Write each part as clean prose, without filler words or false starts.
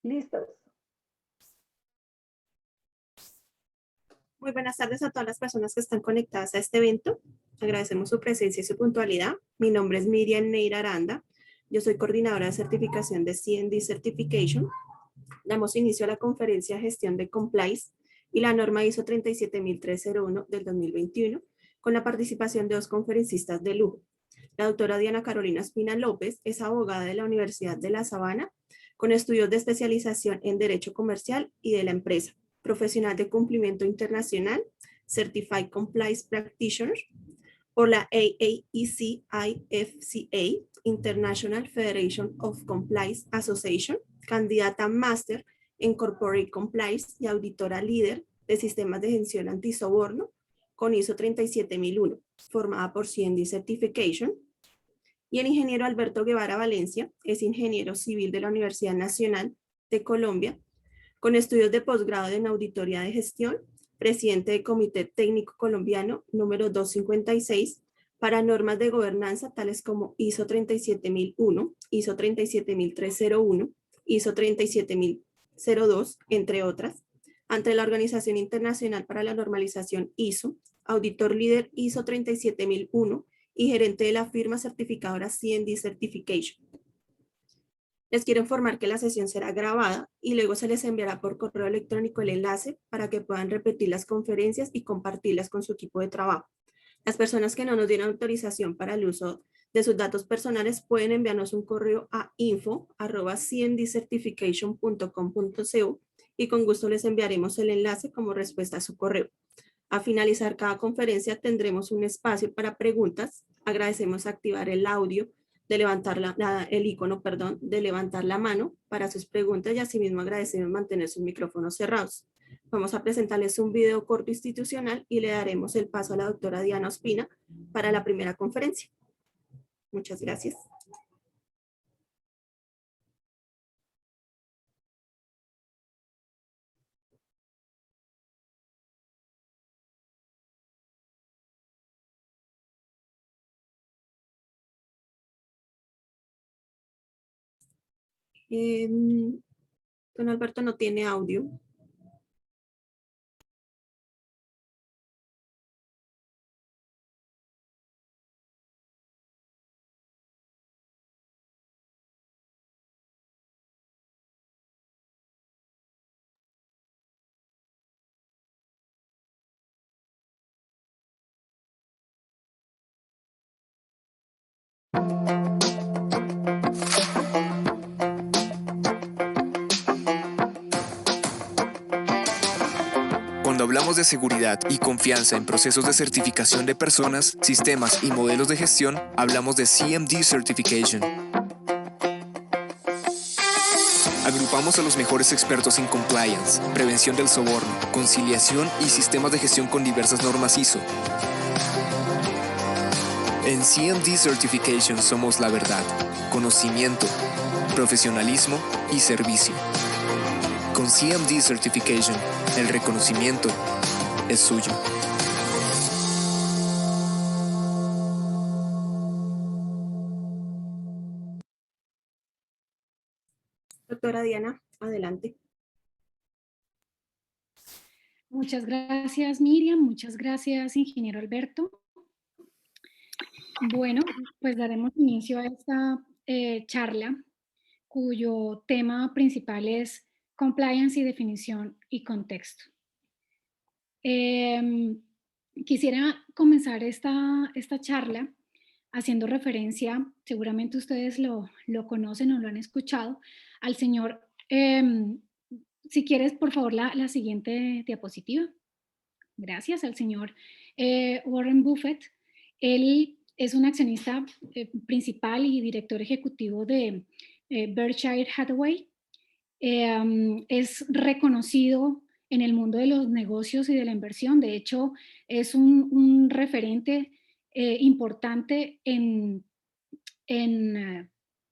Listos. Muy buenas tardes a todas las personas que están conectadas a este evento. Agradecemos su presencia y su puntualidad. Mi nombre es Miriam Neira Aranda. Yo soy coordinadora de certificación de CND Certification. Damos inicio a la conferencia de gestión de compliance y la norma ISO 37301 del 2021 con la participación de dos conferencistas de lujo. La doctora Diana Carolina Espina López es abogada de la Universidad de La Sabana con estudios de especialización en Derecho Comercial y de la Empresa, profesional de cumplimiento internacional, Certified Compliance Practitioner, por la AAEC-IFCA, International Federation of Compliance Association, candidata máster en Corporate Compliance y auditora líder de sistemas de gestión antisoborno con ISO 37001, formada por CND Certification. Y el ingeniero Alberto Guevara Valencia es ingeniero civil de la Universidad Nacional de Colombia, con estudios de posgrado en auditoría de gestión, presidente del Comité Técnico Colombiano número 256 para normas de gobernanza tales como ISO 37001, ISO 37301, ISO 37002, entre otras, ante la Organización Internacional para la Normalización ISO, auditor líder ISO 37001 y gerente de la firma certificadora CND Certification. Les quiero informar que la sesión será grabada y luego se les enviará por correo electrónico el enlace para que puedan repetir las conferencias y compartirlas con su equipo de trabajo. Las personas que no nos dieron autorización para el uso de sus datos personales pueden enviarnos un correo a info@cndcertification.com.co y con gusto les enviaremos el enlace como respuesta a su correo. A finalizar cada conferencia tendremos un espacio para preguntas. Agradecemos activar el audio de levantar el icono, de levantar la mano para sus preguntas y asimismo agradecemos mantener sus micrófonos cerrados. Vamos a presentarles un video corto institucional y le daremos el paso a la doctora Diana Ospina para la primera conferencia. Muchas gracias. Don Alberto no tiene audio. Cuando hablamos de seguridad y confianza en procesos de certificación de personas, sistemas y modelos de gestión, hablamos de CMD Certification. Agrupamos a los mejores expertos en compliance, prevención del soborno, conciliación y sistemas de gestión con diversas normas ISO. En CMD Certification somos la verdad, conocimiento, profesionalismo y servicio. Con CMD Certification, el reconocimiento es suyo. Doctora Diana, adelante. Muchas gracias, Miriam. Muchas gracias, ingeniero Alberto. Bueno, pues daremos inicio a esta charla, cuyo tema principal es compliance y definición y contexto. Quisiera comenzar esta charla haciendo referencia, seguramente ustedes lo conocen o lo han escuchado, al señor, si quieres por favor la siguiente diapositiva. Gracias, al señor Warren Buffett. Él es un accionista principal y director ejecutivo de Berkshire Hathaway. Es reconocido en el mundo de los negocios y de la inversión. De hecho, es un referente importante en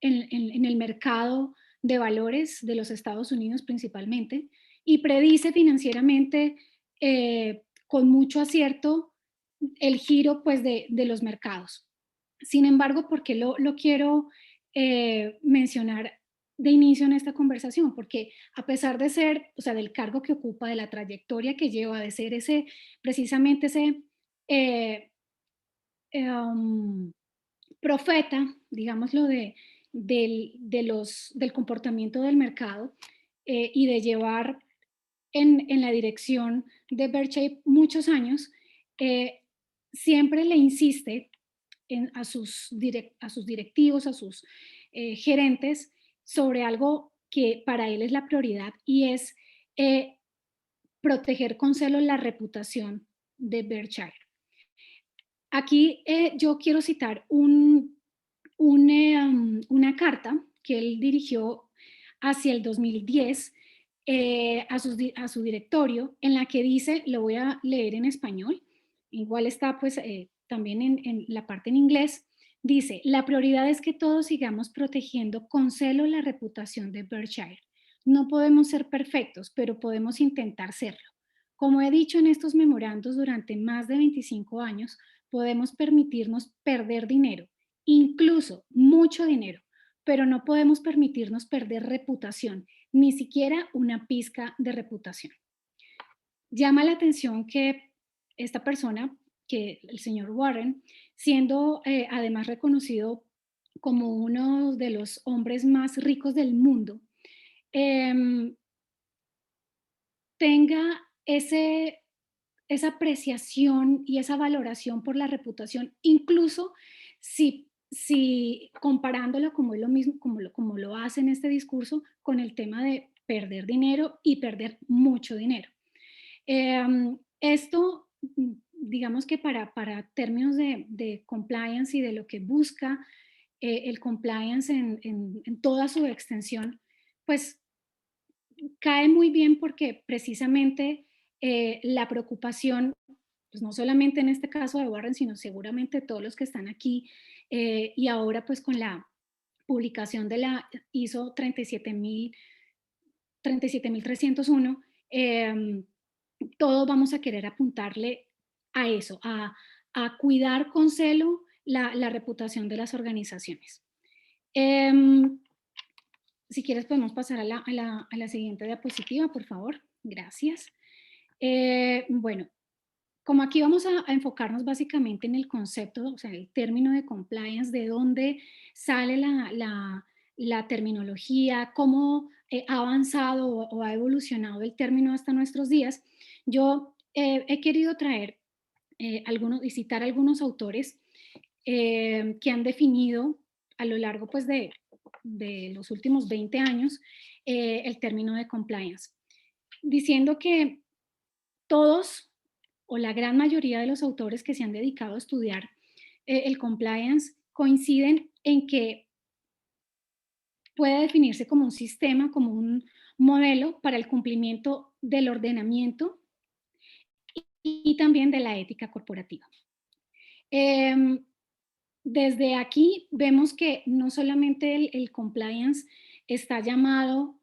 el mercado de valores de los Estados Unidos principalmente, y predice financieramente con mucho acierto el giro pues, de los mercados. Sin embargo, ¿por qué lo quiero mencionar de inicio en esta conversación, porque a pesar de ser, o sea, del cargo que ocupa, de la trayectoria que lleva, de ser ese, precisamente ese eh, um, profeta, digámoslo, del comportamiento del mercado y de llevar en la dirección de Berkshire muchos años, eh, siempre le insiste a sus directivos, a sus gerentes, sobre algo que para él es la prioridad y es eh, proteger con celo la reputación de Berkshire. Aquí yo quiero citar una carta que él dirigió hacia el 2010 a su directorio, en la que dice, lo voy a leer en español, igual está pues también en la parte en inglés, dice, la prioridad es que todos sigamos protegiendo con celo la reputación de Berkshire. No podemos ser perfectos, pero podemos intentar serlo. Como he dicho en estos memorandos durante más de 25 años, podemos permitirnos perder dinero, incluso mucho dinero, pero no podemos permitirnos perder reputación, ni siquiera una pizca de reputación. Llama la atención que esta persona, que el señor Warren, siendo además reconocido como uno de los hombres más ricos del mundo, eh, tenga esa apreciación y esa valoración por la reputación, incluso si comparándolo como es lo mismo, como lo hace en este discurso, con el tema de perder dinero y perder mucho dinero. Esto, digamos que para términos de compliance y de lo que busca el compliance en toda su extensión, pues cae muy bien porque precisamente la preocupación, pues no solamente en este caso de Warren, sino seguramente todos los que están aquí y ahora pues con la publicación de la ISO 37301, todos vamos a querer apuntarle a eso, a cuidar con celo la reputación de las organizaciones. Si quieres podemos pasar a la siguiente diapositiva, por favor. Gracias. Bueno, como aquí vamos a enfocarnos básicamente en el concepto, o sea, el término de compliance, de dónde sale la terminología, cómo ha avanzado o ha evolucionado el término hasta nuestros días, yo he querido traer y citar algunos autores que han definido a lo largo pues, de los últimos 20 años el término de compliance, diciendo que todos o la gran mayoría de los autores que se han dedicado a estudiar el compliance coinciden en que puede definirse como un sistema, como un modelo para el cumplimiento del ordenamiento y también de la ética corporativa. Desde aquí vemos que no solamente el compliance está llamado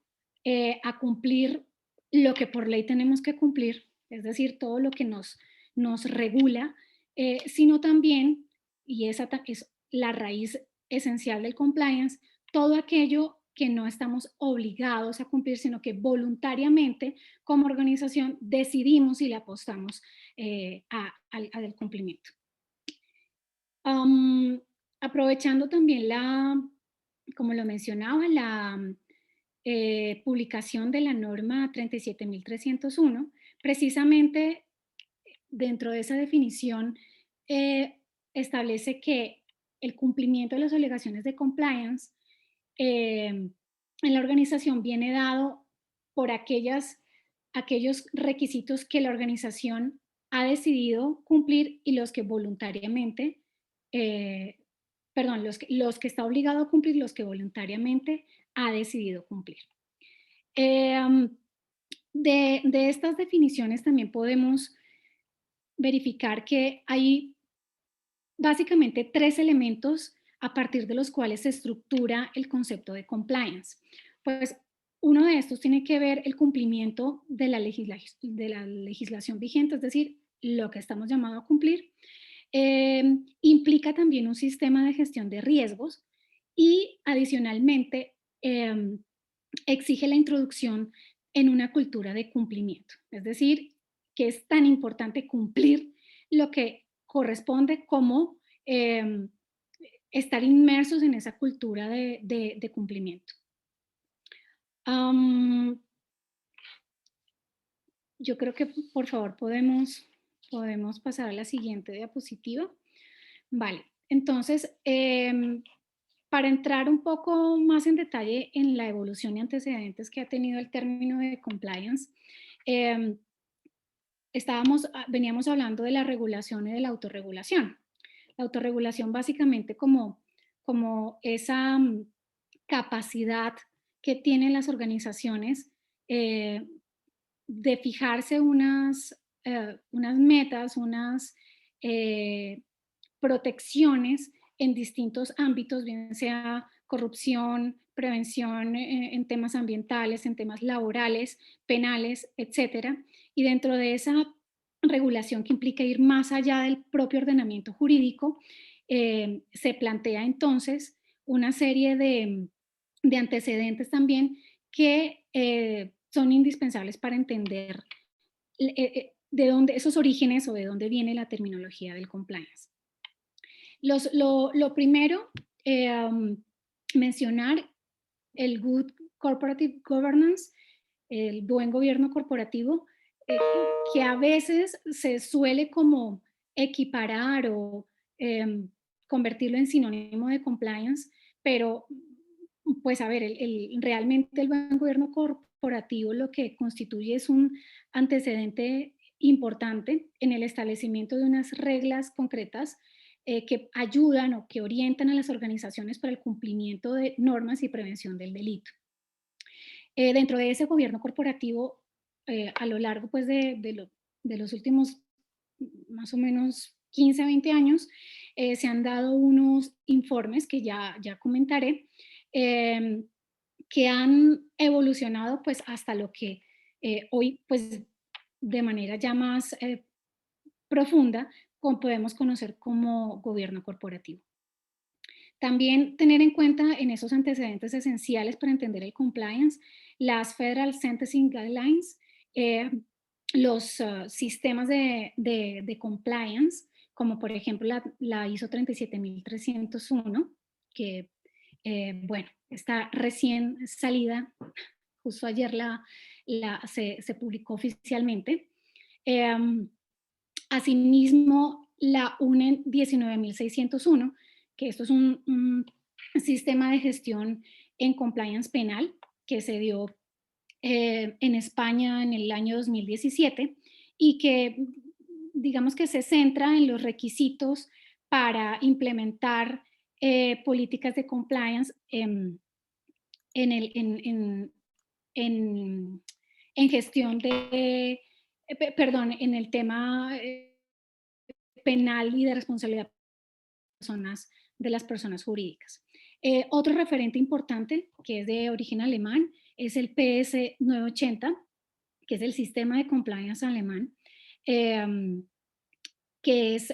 a cumplir lo que por ley tenemos que cumplir, es decir, todo lo que nos regula, sino también, y esa es la raíz esencial del compliance, todo aquello que no estamos obligados a cumplir, sino que voluntariamente como organización decidimos y le apostamos al cumplimiento. Aprovechando también como lo mencionaba, la publicación de la norma 37301, precisamente dentro de esa definición establece que el cumplimiento de las obligaciones de compliance en la organización viene dado por aquellos requisitos que la organización ha decidido cumplir y los que voluntariamente los que está obligado a cumplir, los que voluntariamente ha decidido cumplir. De estas definiciones también podemos verificar que hay básicamente 3 elementos a partir de los cuales se estructura el concepto de compliance. Pues uno de estos tiene que ver el cumplimiento de la legislación vigente, es decir, lo que estamos llamados a cumplir. Implica también un sistema de gestión de riesgos y adicionalmente eh, exige la introducción en una cultura de cumplimiento. Es decir, que es tan importante cumplir lo que corresponde como estar inmersos en esa cultura de cumplimiento. Yo creo que por favor podemos pasar a la siguiente diapositiva. Vale, entonces, para entrar un poco más en detalle en la evolución y antecedentes que ha tenido el término de compliance, eh, veníamos hablando de la regulación y de la autorregulación. La autorregulación básicamente como esa capacidad que tienen las organizaciones de fijarse unas metas, unas protecciones en distintos ámbitos, bien sea corrupción, prevención en temas ambientales, en temas laborales, penales, etcétera. Y dentro de esa regulación que implica ir más allá del propio ordenamiento jurídico, se plantea entonces una serie de antecedentes también que son indispensables para entender de dónde esos orígenes o de dónde viene la terminología del compliance. Lo primero, mencionar el good corporative governance, el buen gobierno corporativo, que a veces se suele como equiparar o convertirlo en sinónimo de compliance, pero pues a ver, realmente el buen gobierno corporativo lo que constituye es un antecedente importante en el establecimiento de unas reglas concretas que ayudan o que orientan a las organizaciones para el cumplimiento de normas y prevención del delito. Dentro de ese gobierno corporativo, a lo largo pues, de los últimos más o menos 15 a 20 años, se han dado unos informes que ya comentaré, que han evolucionado pues, hasta lo que hoy pues, de manera ya más profunda podemos conocer como gobierno corporativo. También tener en cuenta en esos antecedentes esenciales para entender el compliance, las Federal Sentencing Guidelines, los sistemas de compliance, como por ejemplo la ISO 37301, que bueno, está recién salida, justo ayer se publicó oficialmente. Asimismo, la UNE 19601, que esto es un sistema de gestión en compliance penal que se dio en España en el año 2017 y que digamos que se centra en los requisitos para implementar políticas de compliance en gestión en el tema penal y de responsabilidad de las personas jurídicas. Otro referente importante, que es de origen alemán, es el PS 980, que es el sistema de compliance alemán, que es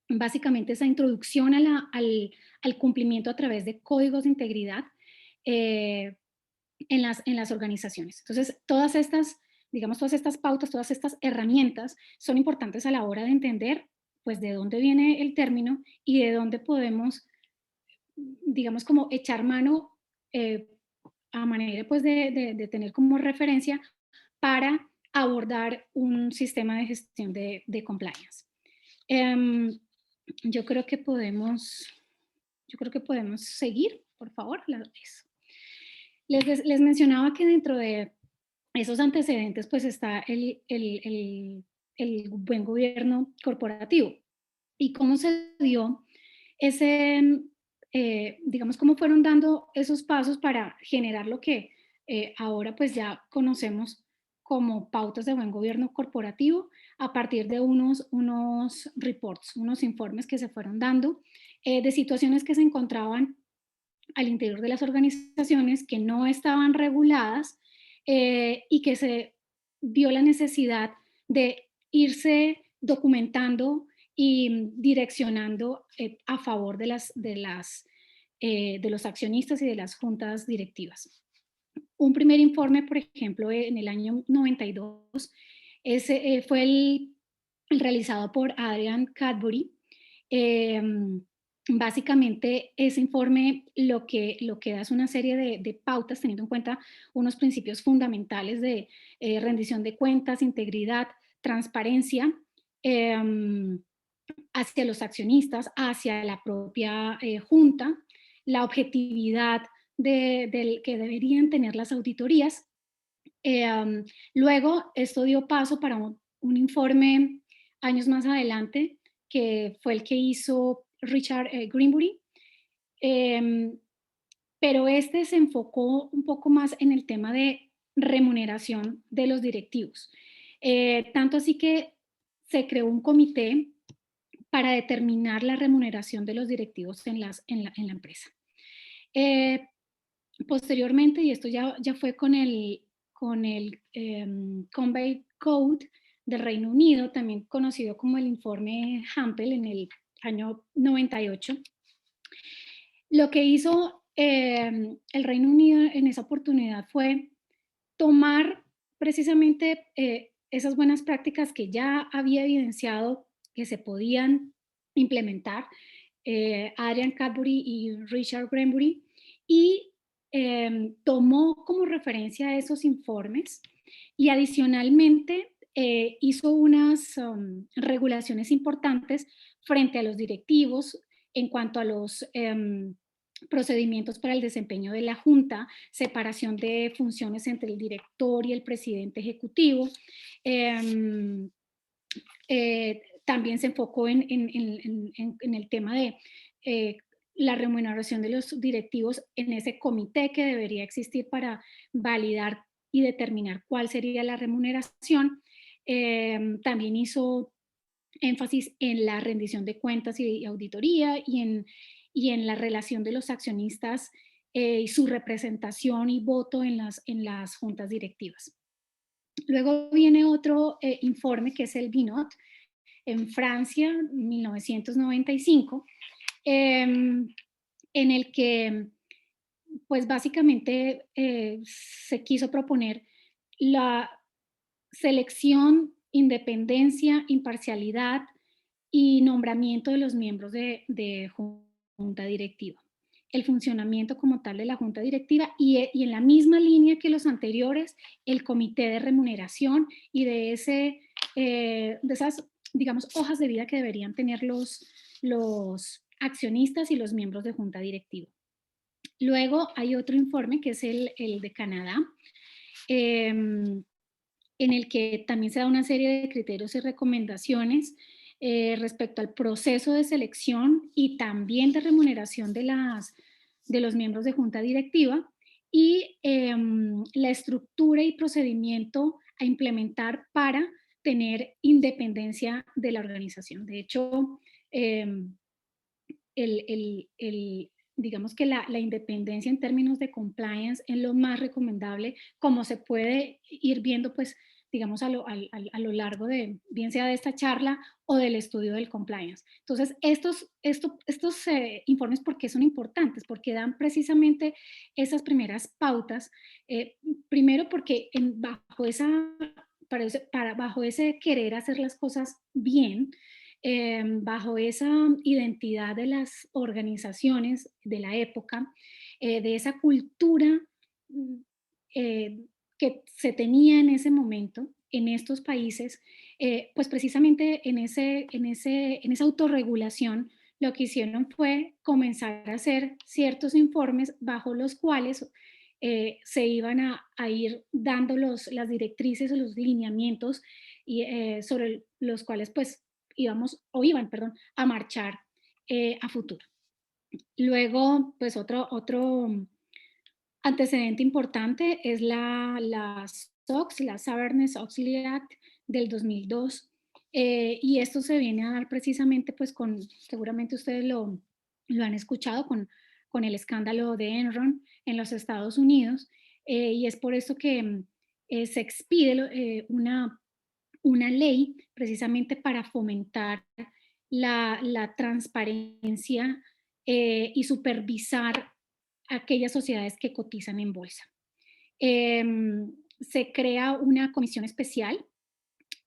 básicamente esa introducción al cumplimiento a través de códigos de integridad en las organizaciones. Entonces, todas estas pautas, todas estas herramientas son importantes a la hora de entender pues de dónde viene el término y de dónde podemos, digamos, como echar mano a manera pues de tener como referencia para abordar un sistema de gestión de compliance. Yo creo que podemos seguir, por favor. Les mencionaba que dentro de esos antecedentes pues está el buen gobierno corporativo. ¿Y cómo se dio digamos, cómo fueron dando esos pasos para generar lo que ahora pues ya conocemos como pautas de buen gobierno corporativo a partir de unos reports, unos informes que se fueron dando de situaciones que se encontraban al interior de las organizaciones que no estaban reguladas y que se vio la necesidad de irse documentando y direccionando a favor de las de los accionistas y de las juntas directivas. Un primer informe, por ejemplo, en el año 92, ese, fue el realizado por Adrian Cadbury. Básicamente, ese informe lo que da es una serie de pautas, teniendo en cuenta unos principios fundamentales de rendición de cuentas, integridad, transparencia, hacia los accionistas, hacia la propia junta, la objetividad que deberían tener las auditorías. Luego, esto dio paso para un informe años más adelante, que fue el que hizo Richard Greenbury, pero este se enfocó un poco más en el tema de remuneración de los directivos. Tanto así que se creó un comité para determinar la remuneración de los directivos en la empresa. Posteriormente, y esto ya fue con el Conduct Code del Reino Unido, también conocido como el informe Hampel en el año 98, lo que hizo el Reino Unido en esa oportunidad fue tomar precisamente esas buenas prácticas que ya había evidenciado que se podían implementar Adrian Cadbury y Richard Greenbury, y tomó como referencia esos informes y adicionalmente hizo unas regulaciones importantes frente a los directivos en cuanto a los procedimientos para el desempeño de la junta, separación de funciones entre el director y el presidente ejecutivo. También se enfocó en el tema de la remuneración de los directivos en ese comité que debería existir para validar y determinar cuál sería la remuneración. También hizo énfasis en la rendición de cuentas y auditoría y en la relación de los accionistas y su representación y voto en las juntas directivas. Luego viene otro informe que es el BINOT en Francia, 1995, en el que pues básicamente se quiso proponer la selección, independencia, imparcialidad y nombramiento de los miembros de junta directiva, el funcionamiento como tal de la junta directiva y en la misma línea que los anteriores, el comité de remuneración y de esas, digamos, hojas de vida que deberían tener los accionistas y los miembros de junta directiva. Luego hay otro informe que es el de Canadá, en el que también se da una serie de criterios y recomendaciones respecto al proceso de selección y también de remuneración de los miembros de junta directiva y la estructura y procedimiento a implementar para tener independencia de la organización. De hecho, digamos que la independencia en términos de compliance es lo más recomendable, como se puede ir viendo, pues, digamos, a lo largo de, bien sea de esta charla o del estudio del compliance. Entonces, estos informes, ¿por qué son importantes? Porque dan precisamente esas primeras pautas. Primero, porque bajo ese querer hacer las cosas bien, bajo esa identidad de las organizaciones de la época, de esa cultura que se tenía en ese momento en estos países, pues precisamente en esa autorregulación lo que hicieron fue comenzar a hacer ciertos informes bajo los cuales se iban a ir dando las directrices o los lineamientos y, sobre los cuales pues iban, perdón, a marchar a futuro. Luego, pues otro antecedente importante es la SOX, la Sarbanes-Oxley Act del 2002, y esto se viene a dar precisamente pues seguramente ustedes lo han escuchado con el escándalo de Enron en los Estados Unidos, y es por eso que se expide una ley precisamente para fomentar la transparencia y supervisar aquellas sociedades que cotizan en bolsa. Se crea una comisión especial,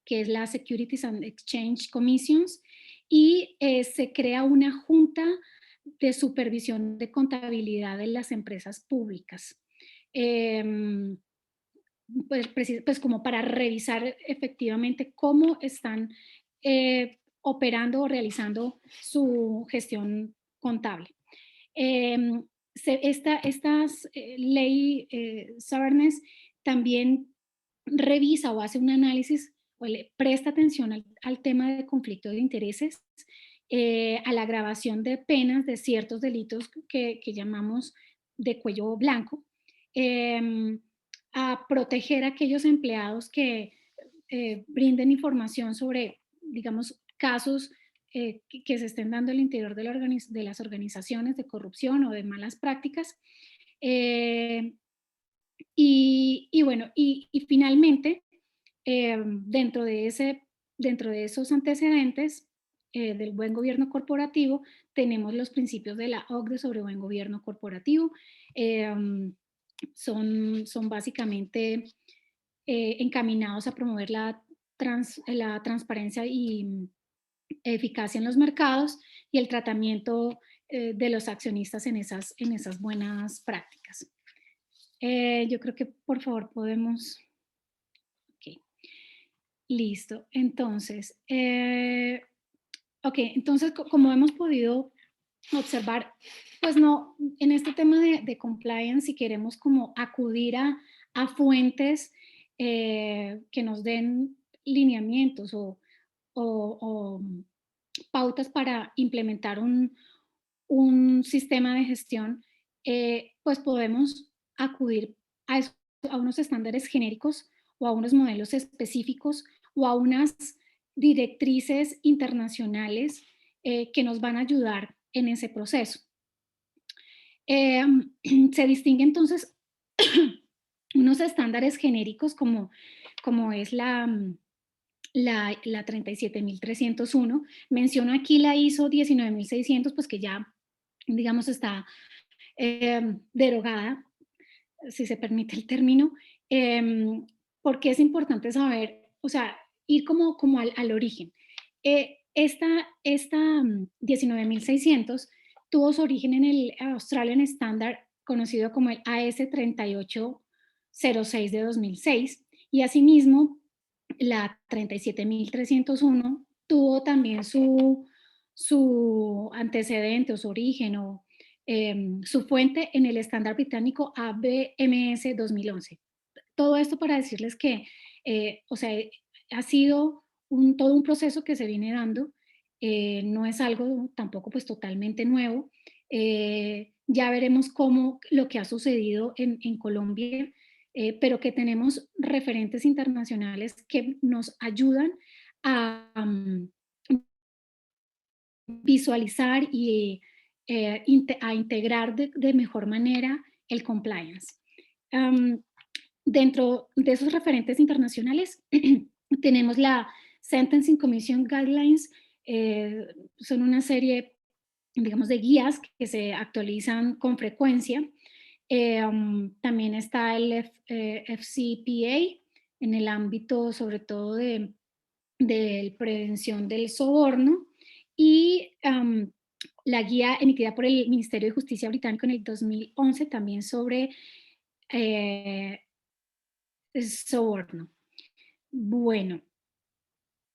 que es la Securities and Exchange Commissions, y se crea una junta de supervisión de contabilidad en las empresas públicas. Pues como para revisar efectivamente cómo están operando o realizando su gestión contable. Estas ley Sarnes también revisa o hace un análisis o le presta atención al tema de conflicto de intereses, a la agravación de penas de ciertos delitos que llamamos de cuello blanco, a proteger a aquellos empleados que brinden información sobre, digamos, casos que se estén dando al interior de las organizaciones de corrupción o de malas prácticas. Bueno, y finalmente, dentro de esos antecedentes del buen gobierno corporativo, tenemos los principios de la OCDE sobre buen gobierno corporativo. Son básicamente encaminados a promover la transparencia y eficacia en los mercados y el tratamiento de los accionistas en esas buenas prácticas. Yo creo que por favor podemos... Ok, listo. Entonces, entonces como hemos podido observar, pues no, en este tema de compliance, si queremos como acudir a fuentes que nos den lineamientos o pautas para implementar un sistema de gestión, pues podemos acudir a unos estándares genéricos o a unos modelos específicos o a unas directrices internacionales que nos van a ayudar en ese proceso. Se distingue entonces unos estándares genéricos como es la 37301. Menciono aquí la ISO 19600, pues que ya, digamos, está derogada, si se permite el término, porque es importante saber, o sea, ir como al origen. Esta 19600 tuvo su origen en el Australian Standard, conocido como el AS 3806 de 2006, y asimismo la 37301 tuvo también su antecedente o su origen o su fuente en el estándar británico ABMS 2011. Todo esto para decirles que, o sea, ha sido todo un proceso que se viene dando, no es algo tampoco pues totalmente nuevo. Ya veremos cómo lo que ha sucedido en Colombia, pero que tenemos referentes internacionales que nos ayudan a visualizar y a integrar de mejor manera el compliance. Dentro de esos referentes internacionales tenemos la Sentencing Commission Guidelines, son una serie, digamos, de guías que se actualizan con frecuencia. También está el FCPA en el ámbito sobre todo de prevención del soborno, y la guía emitida por el Ministerio de Justicia británico en el 2011 también sobre soborno. Bueno,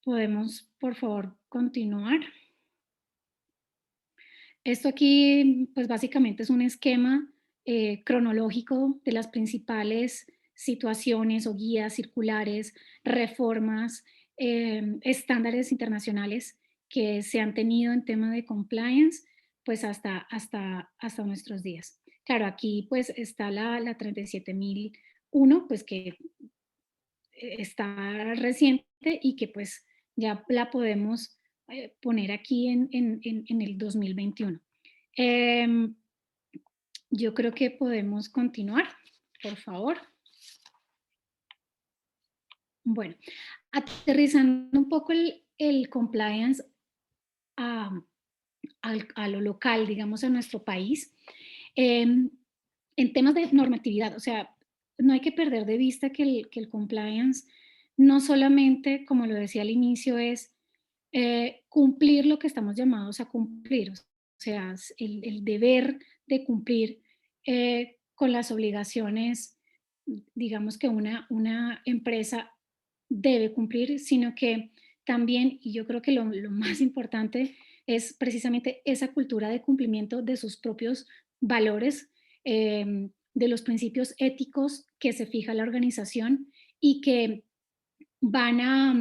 podemos por favor continuar. Esto aquí pues básicamente es un esquema cronológico de las principales situaciones o guías circulares, reformas, estándares internacionales que se han tenido en tema de compliance pues hasta nuestros días. Claro, aquí pues está la 37001, pues que está reciente y que pues ya la podemos poner aquí en el 2021. Yo creo que podemos continuar, por favor. Bueno, aterrizando un poco el compliance a lo local, digamos, a nuestro país. Em, en temas de normatividad, o sea, no hay que perder de vista que el compliance no solamente, como lo decía al inicio, es cumplir lo que estamos llamados a cumplir, o sea, el deber de cumplir con las obligaciones, digamos, que una empresa debe cumplir, sino que también, y yo creo que lo más importante es precisamente esa cultura de cumplimiento de sus propios valores, de los principios éticos que se fija la organización y que van a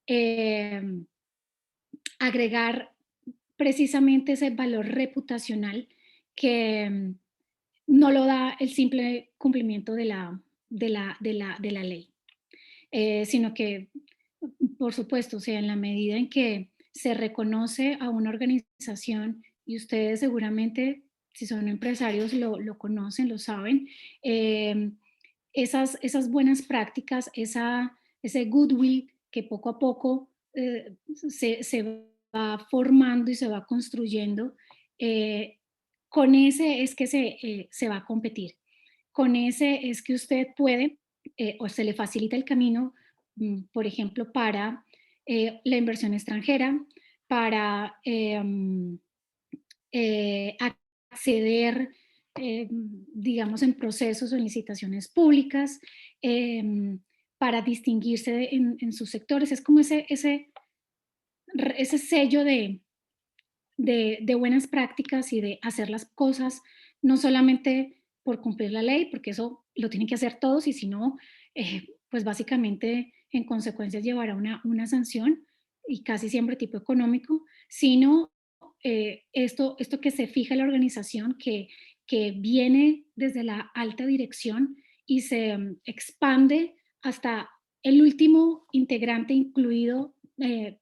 em, agregar precisamente ese valor reputacional que no lo da el simple cumplimiento de la ley. Sino que, por supuesto, o sea, en la medida en que se reconoce a una organización, y ustedes seguramente, si son empresarios, lo conocen, lo saben, eh, esas buenas prácticas, ese goodwill que poco a poco se va formando y se va construyendo, eh, con ese es que se va a competir. Con ese es que usted puede o se le facilita el camino, por ejemplo, para la inversión extranjera, para acceder, digamos, en procesos o en licitaciones públicas, eh, para distinguirse en sus sectores. Es como ese sello de buenas prácticas y de hacer las cosas no solamente por cumplir la ley, porque eso lo tienen que hacer todos y si no, pues básicamente en consecuencia llevará una sanción y casi siempre tipo económico, sino esto que se fija la organización, que viene desde la alta dirección y se expande hasta el último integrante, incluido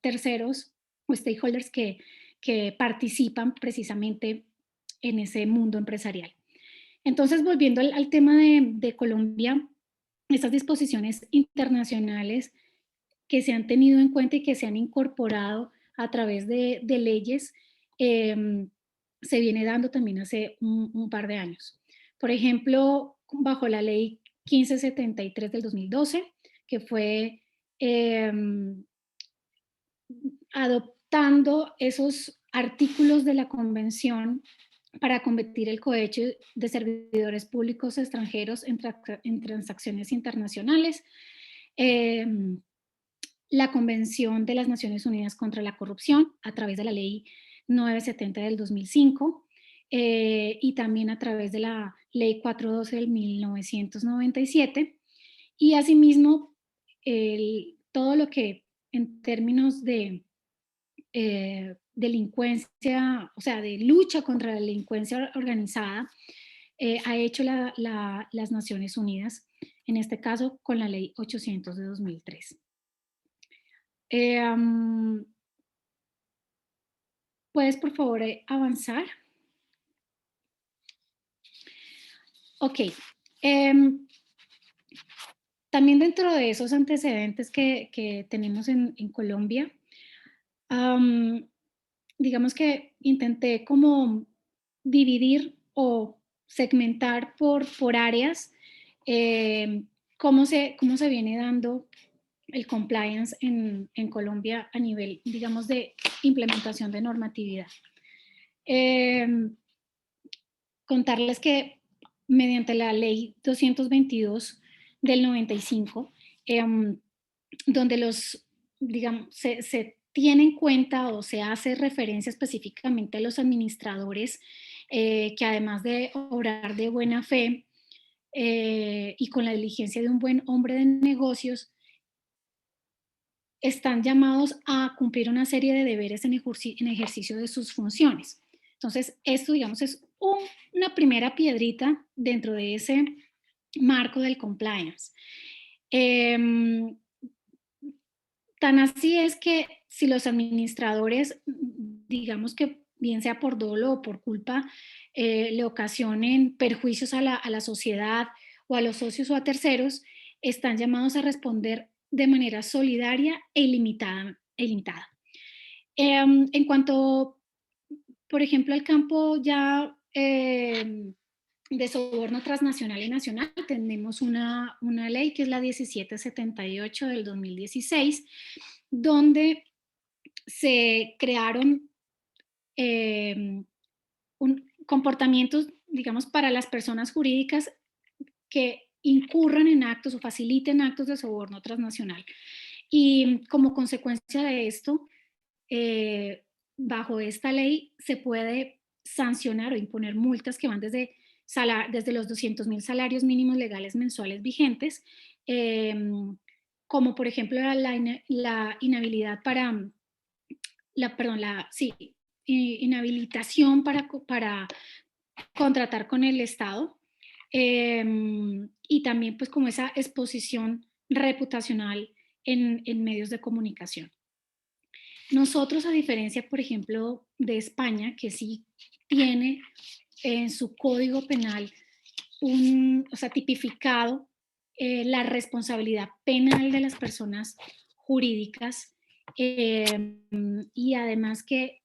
terceros o stakeholders que participan precisamente en ese mundo empresarial. Entonces, volviendo al tema de Colombia, estas disposiciones internacionales que se han tenido en cuenta y que se han incorporado a través de leyes, eh, se viene dando también hace un par de años. Por ejemplo, bajo la ley 1573 del 2012, que fue eh, adoptando esos artículos de la convención para combatir el cohecho de servidores públicos extranjeros en transacciones internacionales, eh, la Convención de las Naciones Unidas contra la Corrupción a través de la Ley 970 del 2005 y también a través de la Ley 412 del 1997 y asimismo todo lo que en términos de delincuencia, o sea, de lucha contra la delincuencia organizada, ha hecho las Naciones Unidas, en este caso con la Ley 800 de 2003. ¿Puedes, por favor, avanzar? Ok. También dentro de esos antecedentes que tenemos en Colombia, digamos que intenté como dividir o segmentar por áreas cómo se viene dando el compliance en Colombia a nivel, digamos, de implementación de normatividad. Contarles que mediante la ley 222 del 95, donde digamos, se tiene en cuenta o se hace referencia específicamente a los administradores que además de obrar de buena fe y con la diligencia de un buen hombre de negocios, están llamados a cumplir una serie de deberes en ejercicio de sus funciones. Entonces, esto, digamos, es una primera piedrita dentro de ese marco del compliance. Tan así es que si los administradores, digamos que bien sea por dolo o por culpa, le ocasionen perjuicios a la sociedad o a los socios o a terceros, están llamados a responder de manera solidaria e ilimitada. En cuanto por ejemplo, al campo ya de soborno transnacional y nacional, tenemos una ley que es la 1778 del 2016, donde se crearon comportamientos, digamos, para las personas jurídicas que incurran en actos o faciliten actos de soborno transnacional. Y como consecuencia de esto, bajo esta ley se puede sancionar o imponer multas que van desde los 200.000 salarios mínimos legales mensuales vigentes, como por ejemplo la inhabilidad para, inhabilitación para contratar con el Estado, y también pues como esa exposición reputacional en medios de comunicación. Nosotros, a diferencia, por ejemplo, de España, que sí tiene en su código penal tipificado la responsabilidad penal de las personas jurídicas, y además que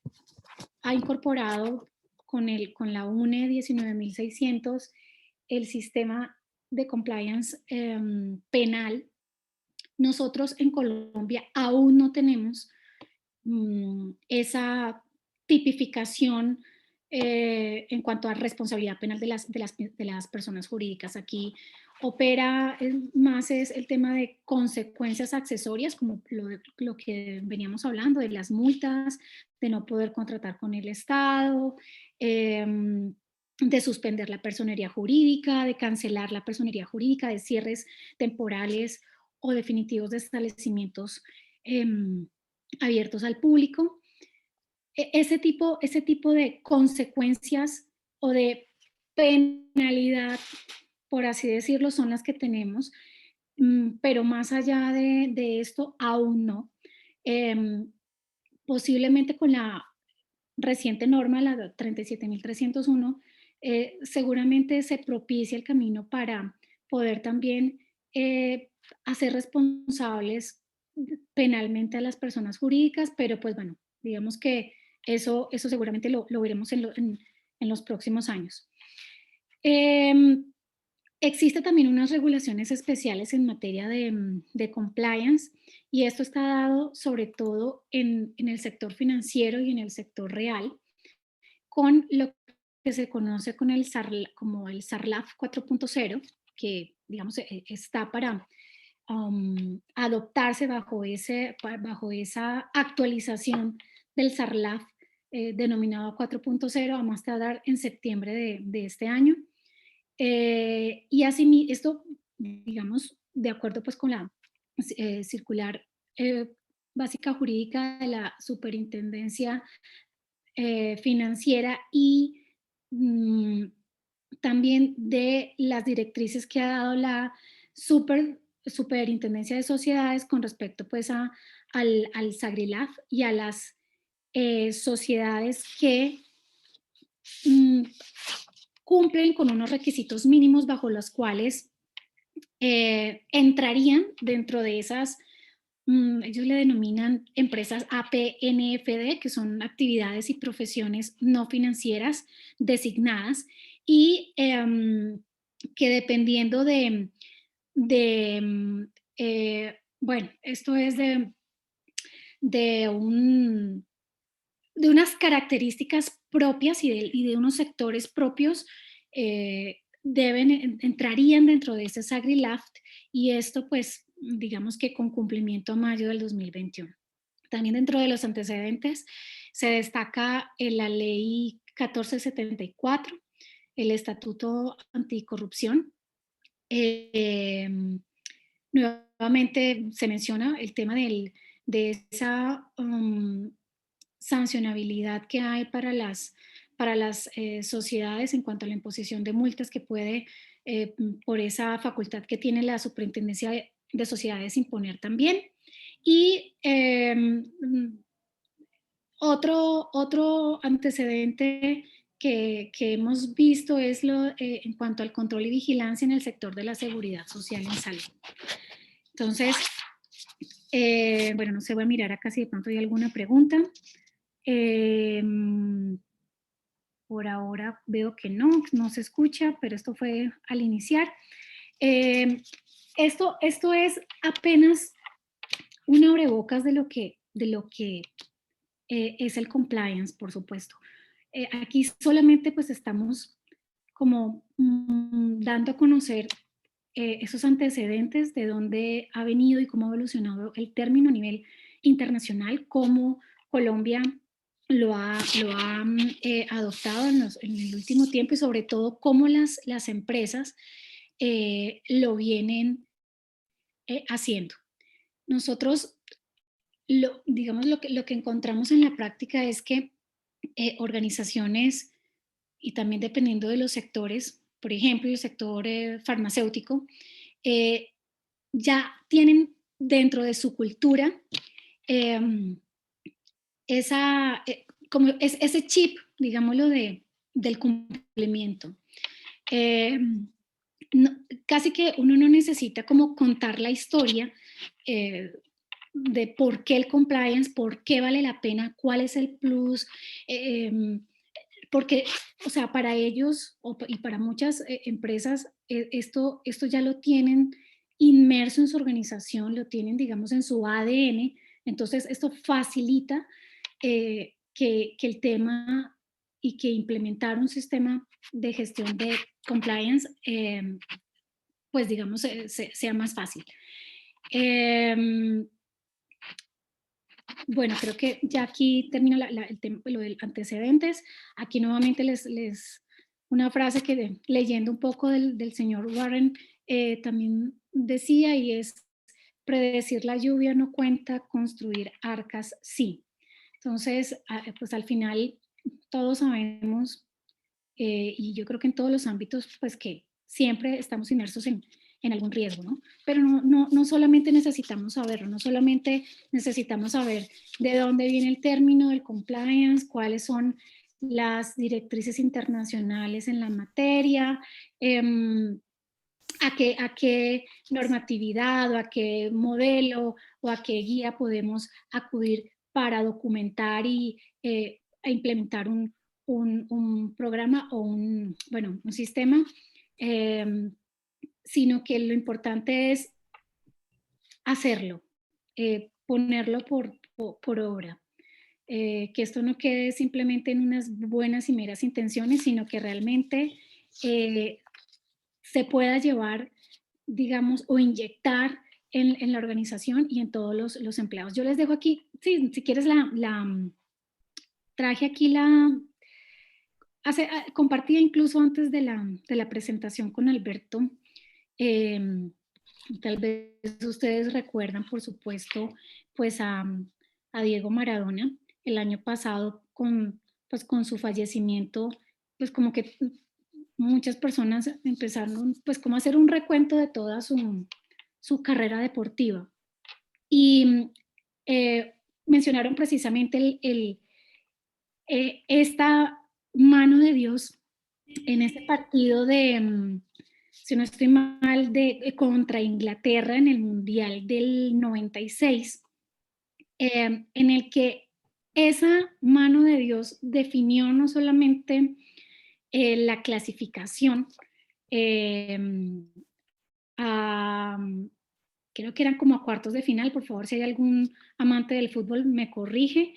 ha incorporado con la UNE 19.600 el sistema de compliance penal. Nosotros en Colombia aún no tenemos esa tipificación en cuanto a responsabilidad penal de las personas jurídicas. Aquí opera más es el tema de consecuencias accesorias, como lo que veníamos hablando, de las multas, de no poder contratar con el Estado, de suspender la personería jurídica, de cancelar la personería jurídica, de cierres temporales o definitivos de establecimientos abiertos al público. Ese tipo de consecuencias o de penalidad, por así decirlo, son las que tenemos, pero más allá de esto, aún no. Posiblemente con la reciente norma, la 37.301, seguramente se propicia el camino para poder también hacer responsables penalmente a las personas jurídicas, pero pues bueno, digamos que eso seguramente lo veremos en los próximos años. Existe también unas regulaciones especiales en materia de compliance, y esto está dado sobre todo en el sector financiero y en el sector real, con lo que se conoce como el SARLAF 4.0, que digamos está para adoptarse bajo esa actualización del SARLAF denominado 4.0 a más tardar en septiembre de este año. Y así esto, digamos, de acuerdo pues con la circular básica jurídica de la Superintendencia Financiera y también de las directrices que ha dado la Superintendencia de Sociedades con respecto pues al SAGRILAF y a las sociedades que cumplen con unos requisitos mínimos bajo los cuales entrarían dentro de esas, ellos le denominan empresas APNFD, que son actividades y profesiones no financieras designadas, y que dependiendo bueno, esto es de unas características propias y de unos sectores propios, entrarían dentro de ese SAGRILAF, y esto pues digamos que con cumplimiento a mayo del 2021. También dentro de los antecedentes se destaca la ley 1474, el Estatuto Anticorrupción. Nuevamente se menciona el tema de esa sancionabilidad que hay para las sociedades en cuanto a la imposición de multas que puede, por esa facultad que tiene la Superintendencia de Sociedades, imponer también. Y otro antecedente que hemos visto es en cuanto al control y vigilancia en el sector de la seguridad social en salud. Entonces, bueno, no sé, voy a mirar acá si de pronto hay alguna pregunta. Por ahora veo que no se escucha, pero esto fue al iniciar. Esto es apenas un abrebocas de lo que es el compliance, por supuesto. Aquí solamente pues estamos como dando a conocer esos antecedentes de dónde ha venido y cómo ha evolucionado el término a nivel internacional, cómo Colombia lo ha adoptado en el último tiempo y sobre todo cómo las empresas lo vienen haciendo. Nosotros, digamos, lo que encontramos en la práctica es que organizaciones, y también dependiendo de los sectores, por ejemplo, el sector farmacéutico, eh, ya tienen dentro de su cultura eh, como ese chip, digámoslo, del cumplimiento. Eh, Casi que uno no necesita como contar la historia eh, de por qué el compliance, por qué vale la pena, cuál es el plus, porque, o sea, para ellos y para muchas empresas, esto ya lo tienen inmerso en su organización, lo tienen, digamos, en su ADN, entonces esto facilita que el tema y que implementar un sistema de gestión de compliance, pues digamos, sea más fácil. Bueno, creo que ya aquí termina lo del antecedentes. Aquí nuevamente una frase que leyendo un poco del señor Warren también decía, y es: predecir la lluvia no cuenta, construir arcas sí. Entonces, pues al final todos sabemos, y yo creo que en todos los ámbitos, pues que siempre estamos inmersos en algún riesgo, ¿no? Pero no solamente necesitamos saberlo, no solamente necesitamos saber de dónde viene el término del compliance, cuáles son las directrices internacionales en la materia, a qué normatividad o a qué modelo o a qué guía podemos acudir para documentar y a implementar un programa o un sistema, sino que lo importante es hacerlo, ponerlo por obra. Que esto no quede simplemente en unas buenas y meras intenciones, sino que realmente se pueda llevar, digamos, o inyectar en la organización y en todos los empleados. Yo les dejo aquí, sí, si quieres, traje aquí compartía incluso antes de la presentación con Alberto. Tal vez ustedes recuerdan, por supuesto, pues a Diego Maradona el año pasado pues con su fallecimiento, pues como que muchas personas empezaron pues como a hacer un recuento de toda su carrera deportiva y mencionaron precisamente esta mano de Dios en ese partido si no estoy mal, contra Inglaterra en el Mundial del 96, en el que esa mano de Dios definió no solamente la clasificación creo que eran como a cuartos de final, por favor, si hay algún amante del fútbol me corrige,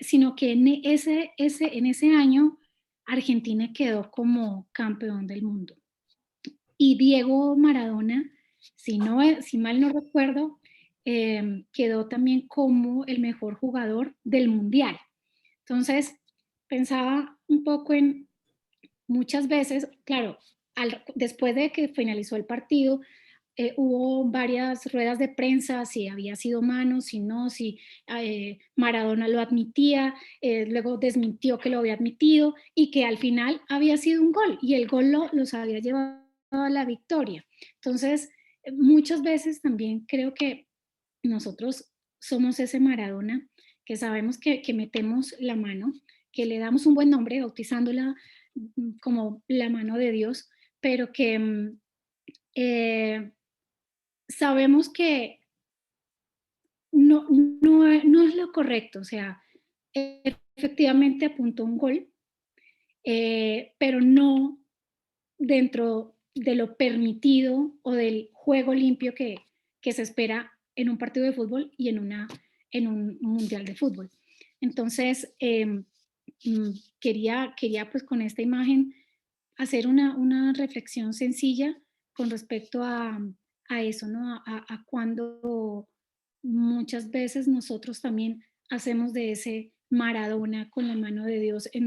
sino que en ese año Argentina quedó como campeón del mundo. Y Diego Maradona, si mal no recuerdo, quedó también como el mejor jugador del mundial. Entonces, pensaba un poco en muchas veces, claro, después de que finalizó el partido, hubo varias ruedas de prensa, si había sido mano, si no, si Maradona lo admitía, luego desmintió que lo había admitido y que al final había sido un gol y el gol los había llevado a la victoria. Entonces, muchas veces también creo que nosotros somos ese Maradona que sabemos que metemos la mano, que le damos un buen nombre, bautizándola como la mano de Dios, pero que sabemos que no es lo correcto, o sea, efectivamente apuntó un gol pero no dentro de lo permitido o del juego limpio que se espera en un partido de fútbol y en un mundial de fútbol. Entonces, quería pues con esta imagen hacer una reflexión sencilla con respecto a eso, ¿no? A cuando muchas veces nosotros también hacemos de ese Maradona con la mano de Dios en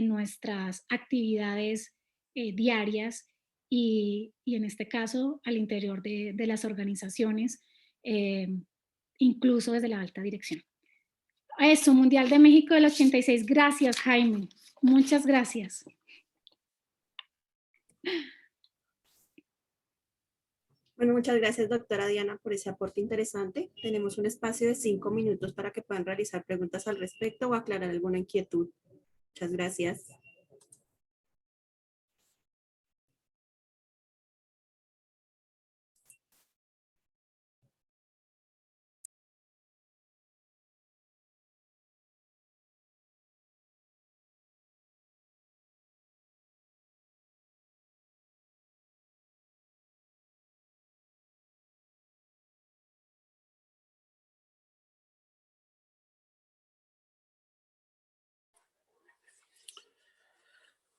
nuestras actividades diarias y en este caso al interior de las organizaciones, eh, incluso desde la alta dirección. Eso, Mundial de México del 86. Gracias, Jaime. Muchas gracias. Bueno, muchas gracias, doctora Diana, por ese aporte interesante. Tenemos un espacio de 5 minutos para que puedan realizar preguntas al respecto o aclarar alguna inquietud. Muchas gracias.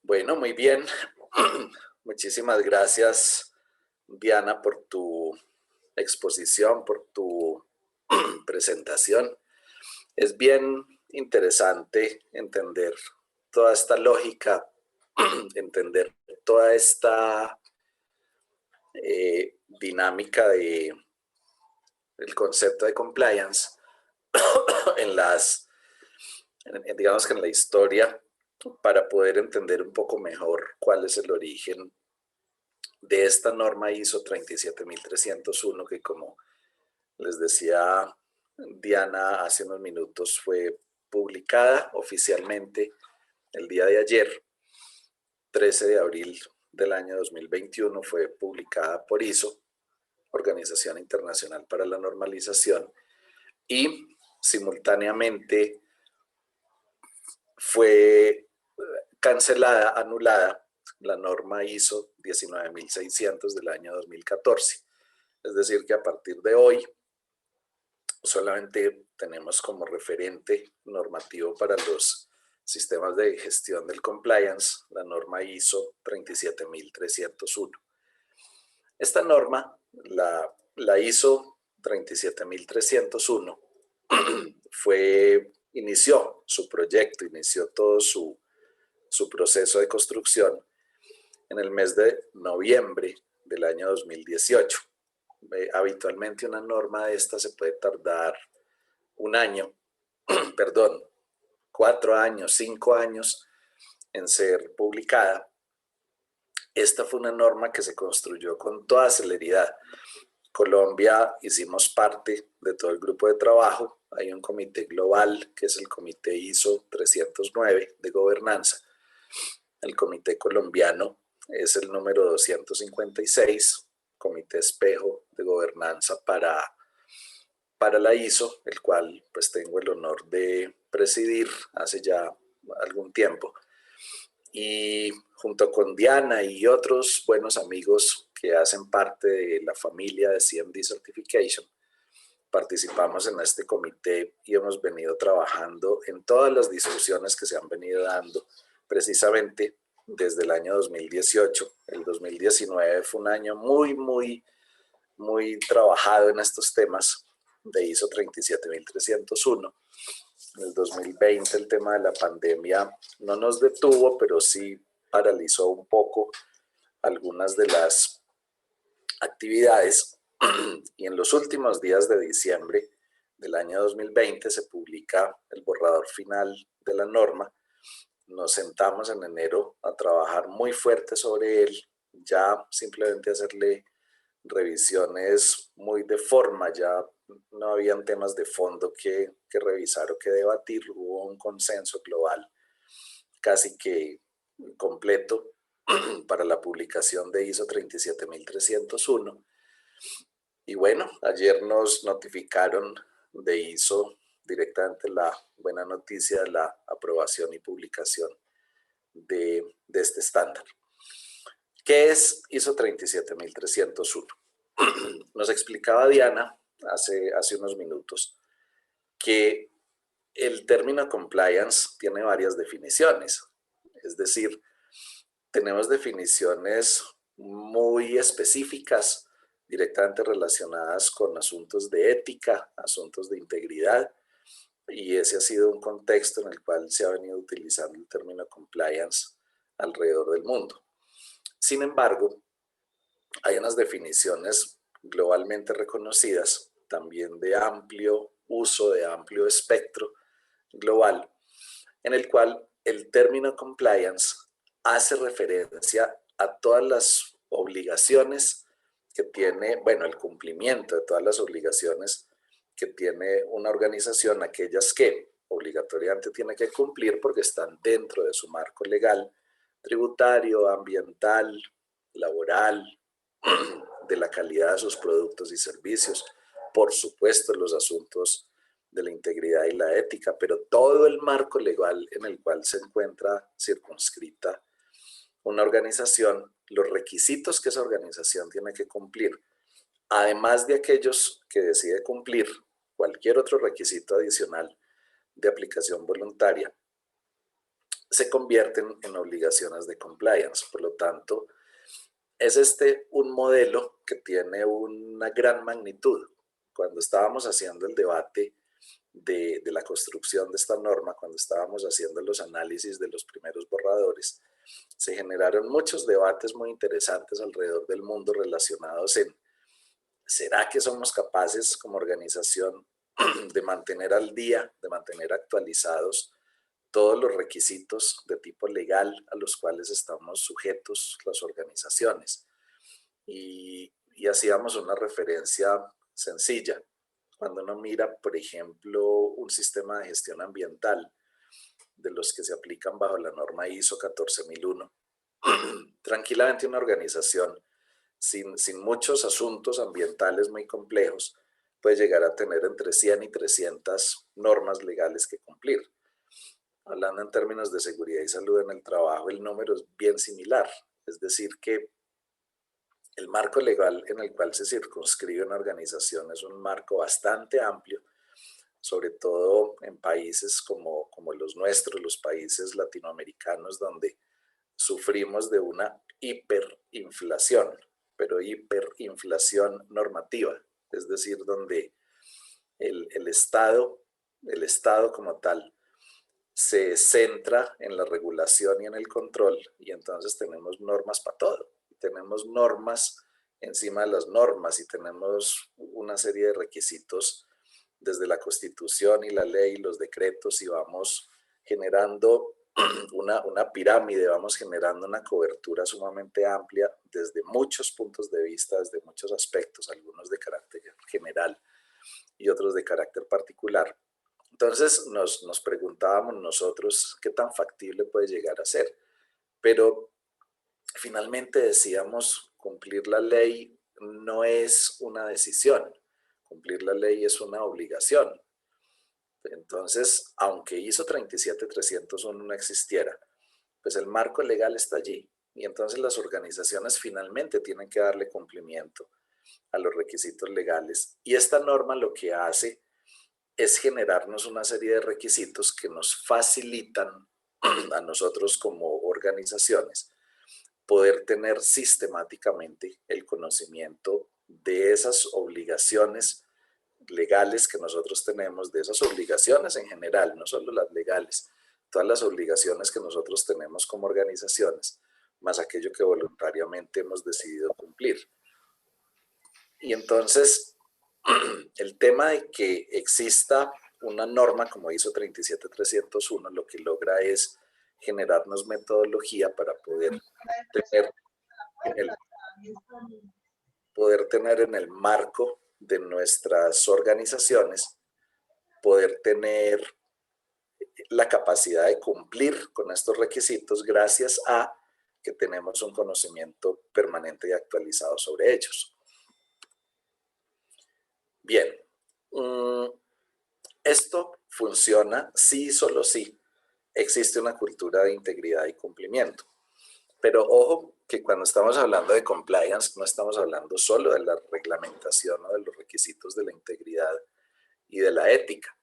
Bueno, muy bien. Muchísimas gracias, Diana, por tu exposición, por tu presentación. Es bien interesante entender toda esta lógica, entender toda esta dinámica del concepto de compliance digamos que en la historia, para poder entender un poco mejor cuál es el origen de esta norma ISO 37301 que, como les decía Diana hace unos minutos, fue publicada oficialmente el día de ayer, 13 de abril del año 2021, fue publicada por ISO, Organización Internacional para la Normalización, y simultáneamente fue cancelada, anulada, la norma ISO 19600 del año 2014. Es decir, que a partir de hoy solamente tenemos como referente normativo para los sistemas de gestión del compliance la norma ISO 37301. Esta norma, la ISO 37301, inició su proyecto, inició todo su proceso de construcción en el mes de noviembre del año 2018. Habitualmente una norma de esta se puede tardar un año, perdón, 4 años, 5 años en ser publicada. Esta fue una norma que se construyó con toda celeridad. Colombia hicimos parte de todo el grupo de trabajo. Hay un comité global que es el comité ISO 309 de gobernanza. El comité colombiano es el número 256, comité espejo de gobernanza para la ISO, el cual pues tengo el honor de presidir hace ya algún tiempo. Y junto con Diana y otros buenos amigos que hacen parte de la familia de CMD Certification, participamos en este comité y hemos venido trabajando en todas las discusiones que se han venido dando precisamente desde el año 2018. El 2019 fue un año muy trabajado en estos temas de ISO 37301. En el 2020 el tema de la pandemia no nos detuvo, pero sí paralizó un poco algunas de las actividades. Y en los últimos días de diciembre del año 2020 se publica el borrador final de la norma. Nos sentamos en enero a trabajar muy fuerte sobre él, ya simplemente hacerle revisiones muy de forma, ya no habían temas de fondo que revisar o que debatir. Hubo un consenso global casi que completo para la publicación de ISO 37301. Y bueno, ayer nos notificaron de ISO directamente la buena noticia de la aprobación y publicación de este estándar. ¿Qué es ISO 37301? Nos explicaba Diana hace unos minutos que el término compliance tiene varias definiciones. Es decir, tenemos definiciones muy específicas, directamente relacionadas con asuntos de ética, asuntos de integridad, y ese ha sido un contexto en el cual se ha venido utilizando el término compliance alrededor del mundo. Sin embargo, hay unas definiciones globalmente reconocidas, también de amplio uso, de amplio espectro global, en el cual el término compliance hace referencia a todas las obligaciones que tiene, bueno, el cumplimiento de todas las obligaciones que tiene una organización, aquellas que obligatoriamente tiene que cumplir porque están dentro de su marco legal, tributario, ambiental, laboral, de la calidad de sus productos y servicios, por supuesto los asuntos de la integridad y la ética, pero todo el marco legal en el cual se encuentra circunscrita una organización, los requisitos que esa organización tiene que cumplir, además de aquellos que decide cumplir, cualquier otro requisito adicional de aplicación voluntaria, se convierten en obligaciones de compliance. Por lo tanto, es un modelo que tiene una gran magnitud. Cuando estábamos haciendo el debate de la construcción de esta norma, cuando estábamos haciendo los análisis de los primeros borradores, se generaron muchos debates muy interesantes alrededor del mundo relacionados en ¿será que somos capaces como organización de mantener al día, de mantener actualizados todos los requisitos de tipo legal a los cuales estamos sujetos las organizaciones? Y hacíamos una referencia sencilla. Cuando uno mira, por ejemplo, un sistema de gestión ambiental de los que se aplican bajo la norma ISO 14001, tranquilamente una organización sin muchos asuntos ambientales muy complejos puede llegar a tener entre 100 y 300 normas legales que cumplir. Hablando en términos de seguridad y salud en el trabajo, el número es bien similar. Es decir, que el marco legal en el cual se circunscribe una organización es un marco bastante amplio, sobre todo en países como los nuestros, los países latinoamericanos, donde sufrimos de una hiperinflación, pero hiperinflación normativa, es decir, donde el Estado como tal se centra en la regulación y en el control, y entonces tenemos normas para todo. Tenemos normas encima de las normas y tenemos una serie de requisitos desde la Constitución y la ley, los decretos, y vamos generando una pirámide, vamos generando una cobertura sumamente amplia desde muchos puntos de vista, desde muchos aspectos, algunos de carácter general y otros de carácter particular. Entonces nos preguntábamos nosotros qué tan factible puede llegar a ser, pero finalmente decíamos, cumplir la ley no es una decisión, cumplir la ley es una obligación. Entonces, aunque ISO 37301 no existiera, pues el marco legal está allí, y entonces las organizaciones finalmente tienen que darle cumplimiento a los requisitos legales, y esta norma lo que hace es generarnos una serie de requisitos que nos facilitan a nosotros como organizaciones poder tener sistemáticamente el conocimiento de esas obligaciones legales que nosotros tenemos, de esas obligaciones en general, no solo las legales, todas las obligaciones que nosotros tenemos como organizaciones, más aquello que voluntariamente hemos decidido cumplir. Y entonces, el tema de que exista una norma como ISO 37301 lo que logra es generarnos metodología para poder tener en el marco de nuestras organizaciones, poder tener la capacidad de cumplir con estos requisitos gracias a que tenemos un conocimiento permanente y actualizado sobre ellos. Bien, esto funciona sí y solo sí existe una cultura de integridad y cumplimiento. Pero ojo que cuando estamos hablando de compliance no estamos hablando solo de la reglamentación o de los requisitos de la integridad y de la ética.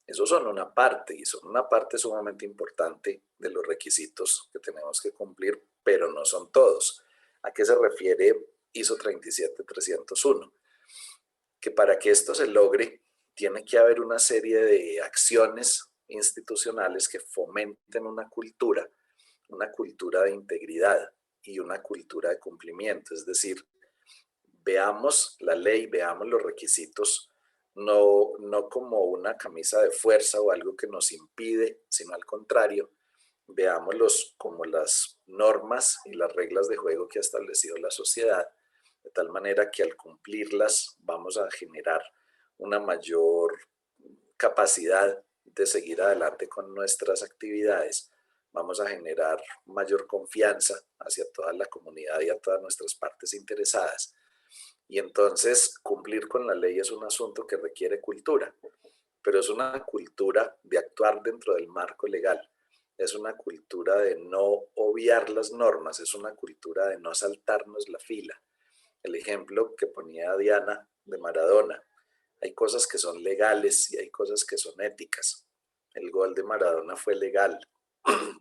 Esos son una parte y son una parte sumamente importante de los requisitos que tenemos que cumplir, pero no son todos. ¿A qué se refiere ISO 37301? Que para que esto se logre tiene que haber una serie de acciones institucionales que fomenten una cultura de integridad y una cultura de cumplimiento. Es decir, veamos la ley, veamos los requisitos, no como una camisa de fuerza o algo que nos impide, sino al contrario, veámoslos como las normas y las reglas de juego que ha establecido la sociedad, de tal manera que al cumplirlas vamos a generar una mayor capacidad de seguir adelante con nuestras actividades, vamos a generar mayor confianza hacia toda la comunidad y a todas nuestras partes interesadas. Y entonces cumplir con la ley es un asunto que requiere cultura, pero es una cultura de actuar dentro del marco legal. Es una cultura de no obviar las normas, es una cultura de no saltarnos la fila. El ejemplo que ponía Diana de Maradona, hay cosas que son legales y hay cosas que son éticas. El gol de Maradona fue legal,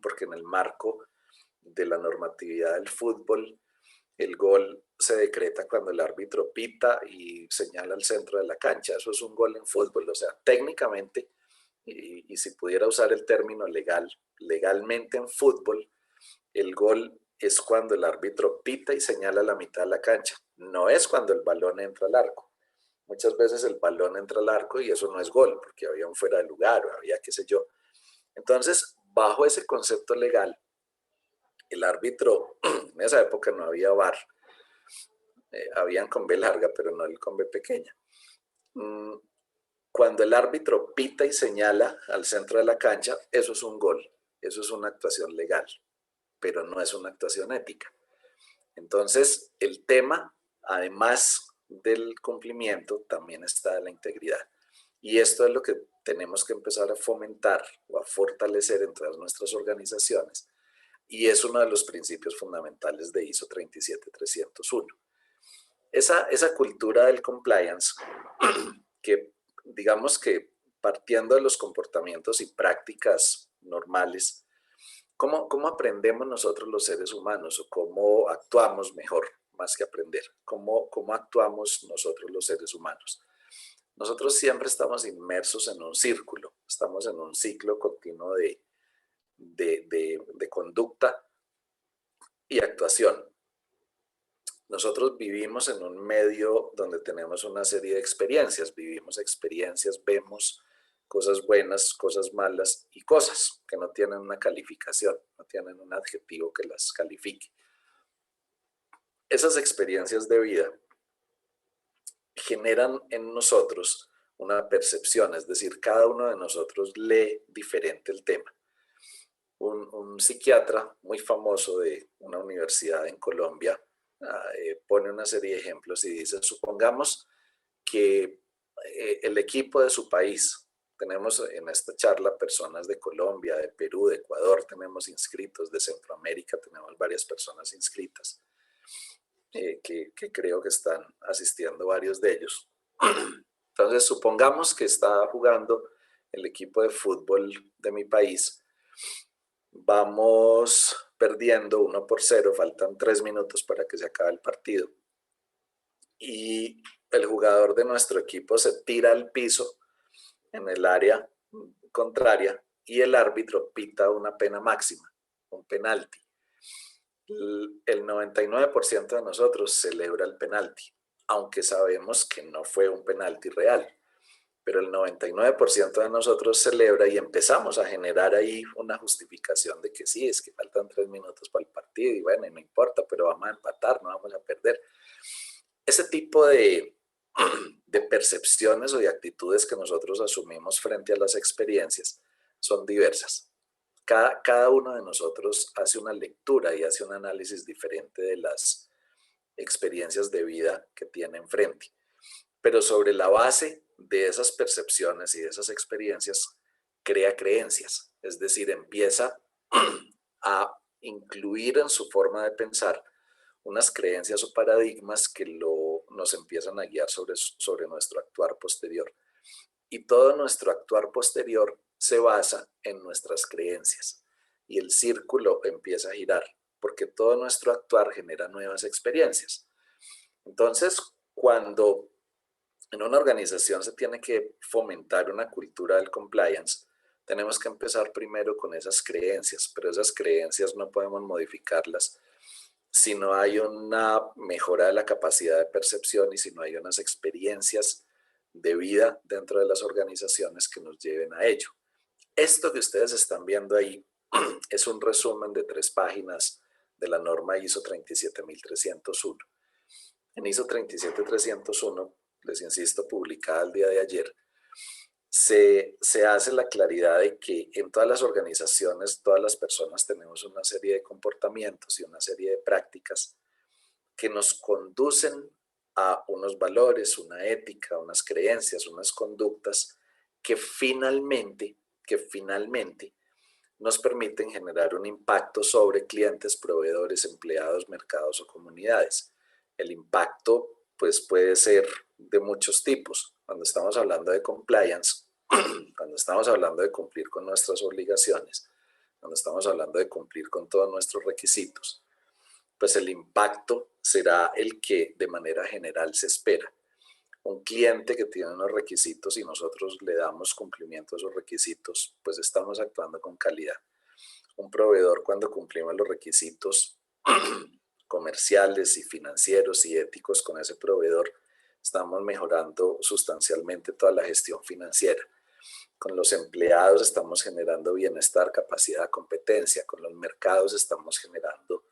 porque en el marco de la normatividad del fútbol, el gol se decreta cuando el árbitro pita y señala el centro de la cancha. Eso es un gol en fútbol. O sea, técnicamente, y si pudiera usar el término legalmente en fútbol, el gol es cuando el árbitro pita y señala la mitad de la cancha. No es cuando el balón entra al arco. Muchas veces el balón entra al arco y eso no es gol, porque había un fuera de lugar o había qué sé yo. Entonces, bajo ese concepto legal, el árbitro, en esa época no había VAR, habían con B larga, pero no el con B pequeña. Cuando el árbitro pita y señala al centro de la cancha, eso es un gol, eso es una actuación legal, pero no es una actuación ética. Entonces, el tema, además del cumplimiento, también está la integridad. Y esto es lo que tenemos que empezar a fomentar o a fortalecer en todas nuestras organizaciones. Y es uno de los principios fundamentales de ISO 37301. Esa cultura del compliance, que digamos que partiendo de los comportamientos y prácticas normales, ¿cómo aprendemos nosotros los seres humanos o cómo actuamos mejor, más que aprender? ¿Cómo actuamos nosotros los seres humanos? Nosotros siempre estamos inmersos en un círculo, estamos en un ciclo continuo de conducta y actuación. Nosotros vivimos en un medio donde tenemos una serie de experiencias, vivimos experiencias, vemos cosas buenas, cosas malas y cosas que no tienen una calificación, no tienen un adjetivo que las califique. Esas experiencias de vida generan en nosotros una percepción, es decir, cada uno de nosotros lee diferente el tema. Un psiquiatra muy famoso de una universidad en Colombia pone una serie de ejemplos y dice, supongamos que el equipo de su país, tenemos en esta charla personas de Colombia, de Perú, de Ecuador, tenemos inscritos, de Centroamérica tenemos varias personas inscritas, que creo que están asistiendo varios de ellos. Entonces, supongamos que está jugando el equipo de fútbol de mi país, vamos perdiendo 1-0, faltan 3 minutos para que se acabe el partido. Y el jugador de nuestro equipo se tira al piso en el área contraria y el árbitro pita una pena máxima, un penalti. El 99% de nosotros celebra el penalti, aunque sabemos que no fue un penalti real. Pero el 99% de nosotros celebra y empezamos a generar ahí una justificación de que sí, es que faltan 3 minutos para el partido y bueno, no importa, pero vamos a empatar, no vamos a perder. Ese tipo de percepciones o de actitudes que nosotros asumimos frente a las experiencias son diversas. Cada uno de nosotros hace una lectura y hace un análisis diferente de las experiencias de vida que tiene enfrente. Pero sobre la base de esas percepciones y de esas experiencias, crea creencias, es decir, empieza a incluir en su forma de pensar unas creencias o paradigmas que nos empiezan a guiar sobre nuestro actuar posterior. Y todo nuestro actuar posterior se basa en nuestras creencias. Y el círculo empieza a girar, porque todo nuestro actuar genera nuevas experiencias. Entonces, cuando en una organización se tiene que fomentar una cultura del compliance, tenemos que empezar primero con esas creencias, pero esas creencias no podemos modificarlas si no hay una mejora de la capacidad de percepción y si no hay unas experiencias de vida dentro de las organizaciones que nos lleven a ello. Esto que ustedes están viendo ahí es un resumen de 3 páginas de la norma ISO 37301. En ISO 37301, les insisto, publicada el día de ayer, se hace la claridad de que en todas las organizaciones, todas las personas tenemos una serie de comportamientos y una serie de prácticas que nos conducen a unos valores, una ética, unas creencias, unas conductas que finalmente nos permiten generar un impacto sobre clientes, proveedores, empleados, mercados o comunidades. El impacto pues puede ser de muchos tipos. Cuando estamos hablando de compliance, cuando estamos hablando de cumplir con nuestras obligaciones, cuando estamos hablando de cumplir con todos nuestros requisitos, pues el impacto será el que de manera general se espera. Un cliente que tiene unos requisitos y nosotros le damos cumplimiento a esos requisitos, pues estamos actuando con calidad. Un proveedor, cuando cumplimos los requisitos comerciales y financieros y éticos con ese proveedor, estamos mejorando sustancialmente toda la gestión financiera. Con los empleados estamos generando bienestar, capacidad, competencia. Con los mercados estamos generando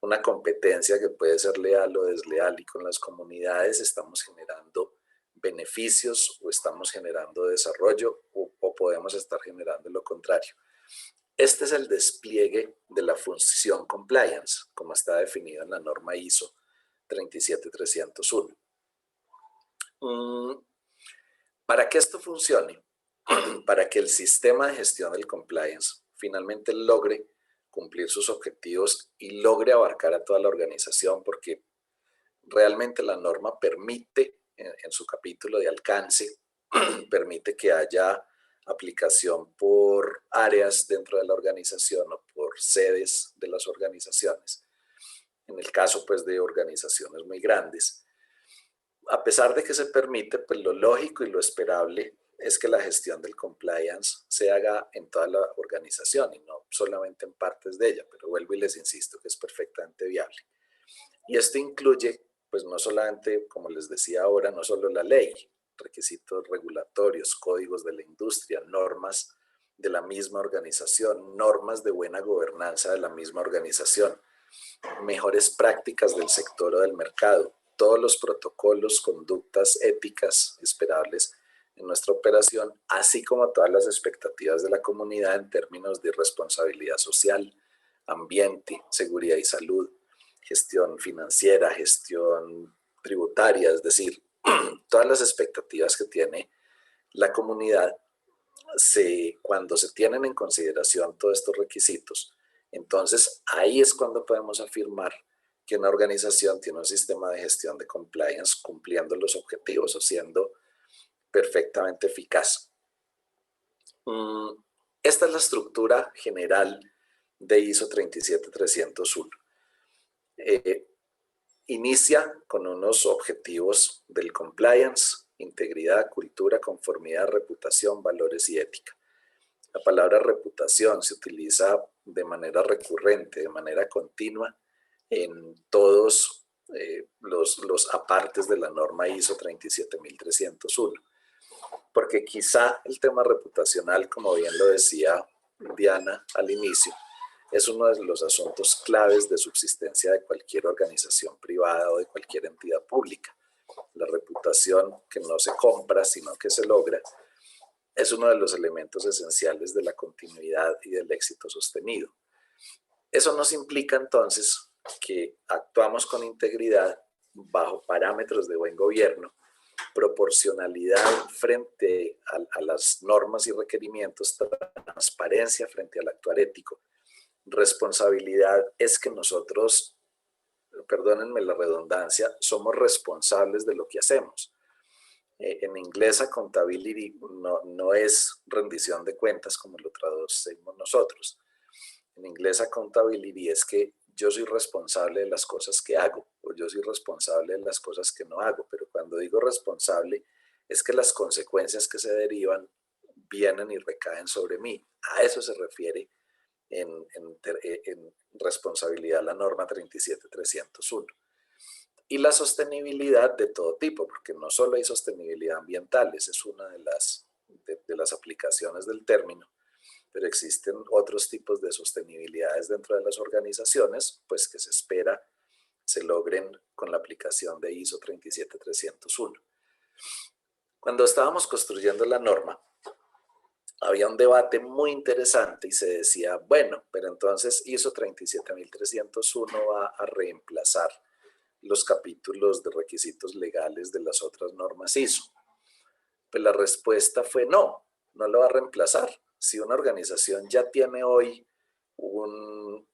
una competencia que puede ser leal o desleal, y con las comunidades estamos generando beneficios o estamos generando desarrollo o podemos estar generando lo contrario. Este es el despliegue de la función compliance, como está definido en la norma ISO 37301. Para que esto funcione, para que el sistema de gestión del compliance finalmente logre cumplir sus objetivos y logre abarcar a toda la organización, porque realmente la norma permite, en su capítulo de alcance, permite que haya aplicación por áreas dentro de la organización o por sedes de las organizaciones. En el caso pues de organizaciones muy grandes, a pesar de que se permite, pues lo lógico y lo esperable es que la gestión del compliance se haga en toda la organización y no solamente en partes de ella, pero vuelvo y les insisto que es perfectamente viable. Y esto incluye, pues no solamente, como les decía ahora, no solo la ley, requisitos regulatorios, códigos de la industria, normas de la misma organización, normas de buena gobernanza de la misma organización, mejores prácticas del sector o del mercado, todos los protocolos, conductas éticas esperables en nuestra operación, así como todas las expectativas de la comunidad en términos de responsabilidad social, ambiente, seguridad y salud, gestión financiera, gestión tributaria, es decir, todas las expectativas que tiene la comunidad, cuando se tienen en consideración todos estos requisitos, entonces ahí es cuando podemos afirmar que una organización tiene un sistema de gestión de compliance cumpliendo los objetivos o siendo perfectamente eficaz. Esta es la estructura general de ISO 37301. Inicia con unos objetivos del compliance: integridad, cultura, conformidad, reputación, valores y ética. La palabra reputación se utiliza de manera recurrente, de manera continua, en todos los apartes de la norma ISO 37301. Porque quizá el tema reputacional, como bien lo decía Diana al inicio, es uno de los asuntos claves de subsistencia de cualquier organización privada o de cualquier entidad pública. La reputación, que no se compra, sino que se logra, es uno de los elementos esenciales de la continuidad y del éxito sostenido. Eso nos implica entonces que actuamos con integridad bajo parámetros de buen gobierno proporcionalidad frente a las normas y requerimientos, transparencia frente al actuar ético. Responsabilidad es que nosotros, perdónenme la redundancia, somos responsables de lo que hacemos. En inglés, accountability no es rendición de cuentas como lo traducimos nosotros. En inglés, accountability es que yo soy responsable de las cosas que hago o yo soy responsable de las cosas que no hago. Pero cuando digo responsable, es que las consecuencias que se derivan vienen y recaen sobre mí. A eso se refiere en responsabilidad la norma 37301. Y la sostenibilidad de todo tipo, porque no solo hay sostenibilidad ambiental, esa es una de las aplicaciones del término, pero existen otros tipos de sostenibilidades dentro de las organizaciones, pues que se espera se logren con la aplicación de ISO 37301. Cuando estábamos construyendo la norma, había un debate muy interesante y se decía, bueno, pero entonces ISO 37301 va a reemplazar los capítulos de requisitos legales de las otras normas ISO. Pues la respuesta fue no lo va a reemplazar. Si una organización ya tiene hoy un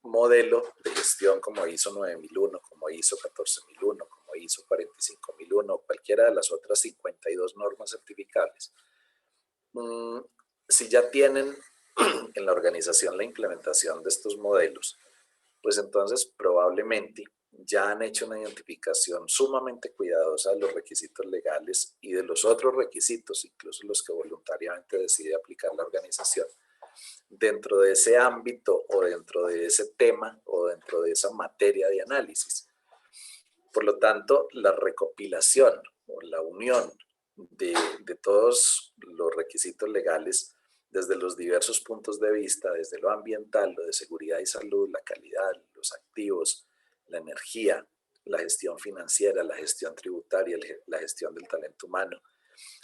modelo de gestión como ISO 9001, como ISO 14001, como ISO 45001, cualquiera de las otras 52 normas certificables, si ya tienen en la organización la implementación de estos modelos, pues entonces probablemente ya han hecho una identificación sumamente cuidadosa de los requisitos legales y de los otros requisitos, incluso los que voluntariamente decide aplicar la organización, dentro de ese ámbito o dentro de ese tema o dentro de esa materia de análisis. Por lo tanto, la recopilación o la unión de todos los requisitos legales desde los diversos puntos de vista, desde lo ambiental, lo de seguridad y salud, la calidad, los activos, la energía, la gestión financiera, la gestión tributaria, la gestión del talento humano,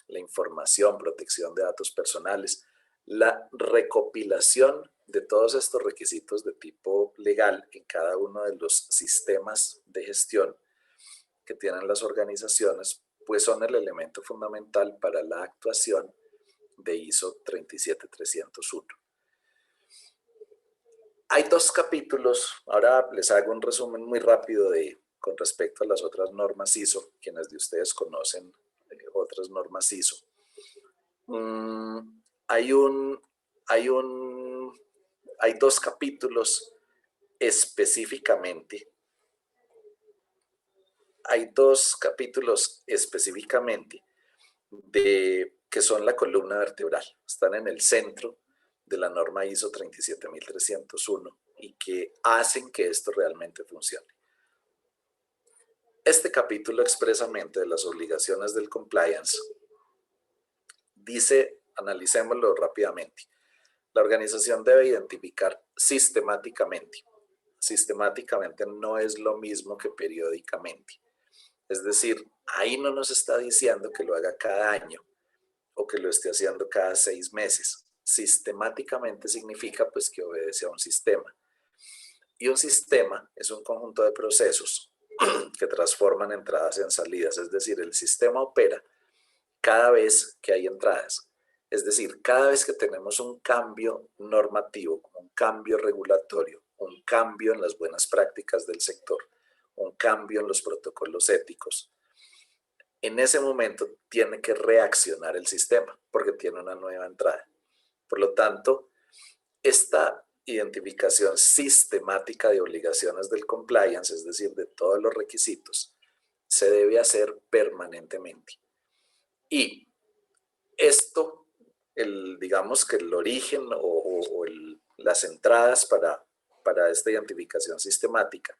la información, protección de datos personales, la recopilación de todos estos requisitos de tipo legal en cada uno de los sistemas de gestión que tienen las organizaciones, pues son el elemento fundamental para la actuación de ISO 37301. Hay dos capítulos, ahora les hago un resumen muy rápido con respecto a las otras normas ISO, quienes de ustedes conocen otras normas ISO. Hay dos capítulos específicamente. Que son la columna vertebral. Están en el centro de la norma ISO 37301 y que hacen que esto realmente funcione. Este capítulo expresamente de las obligaciones del compliance dice, analicémoslo rápidamente, la organización debe identificar sistemáticamente. Sistemáticamente no es lo mismo que periódicamente. Es decir, ahí no nos está diciendo que lo haga cada año o que lo esté haciendo cada 6 meses. Sistemáticamente significa pues que obedece a un sistema. Y un sistema es un conjunto de procesos que transforman entradas en salidas. Es decir, el sistema opera cada vez que hay entradas. Es decir, cada vez que tenemos un cambio normativo, un cambio regulatorio, un cambio en las buenas prácticas del sector, un cambio en los protocolos éticos, en ese momento tiene que reaccionar el sistema porque tiene una nueva entrada. Por lo tanto, esta identificación sistemática de obligaciones del compliance, es decir, de todos los requisitos, se debe hacer permanentemente. Y esto, digamos que el origen o las entradas para esta identificación sistemática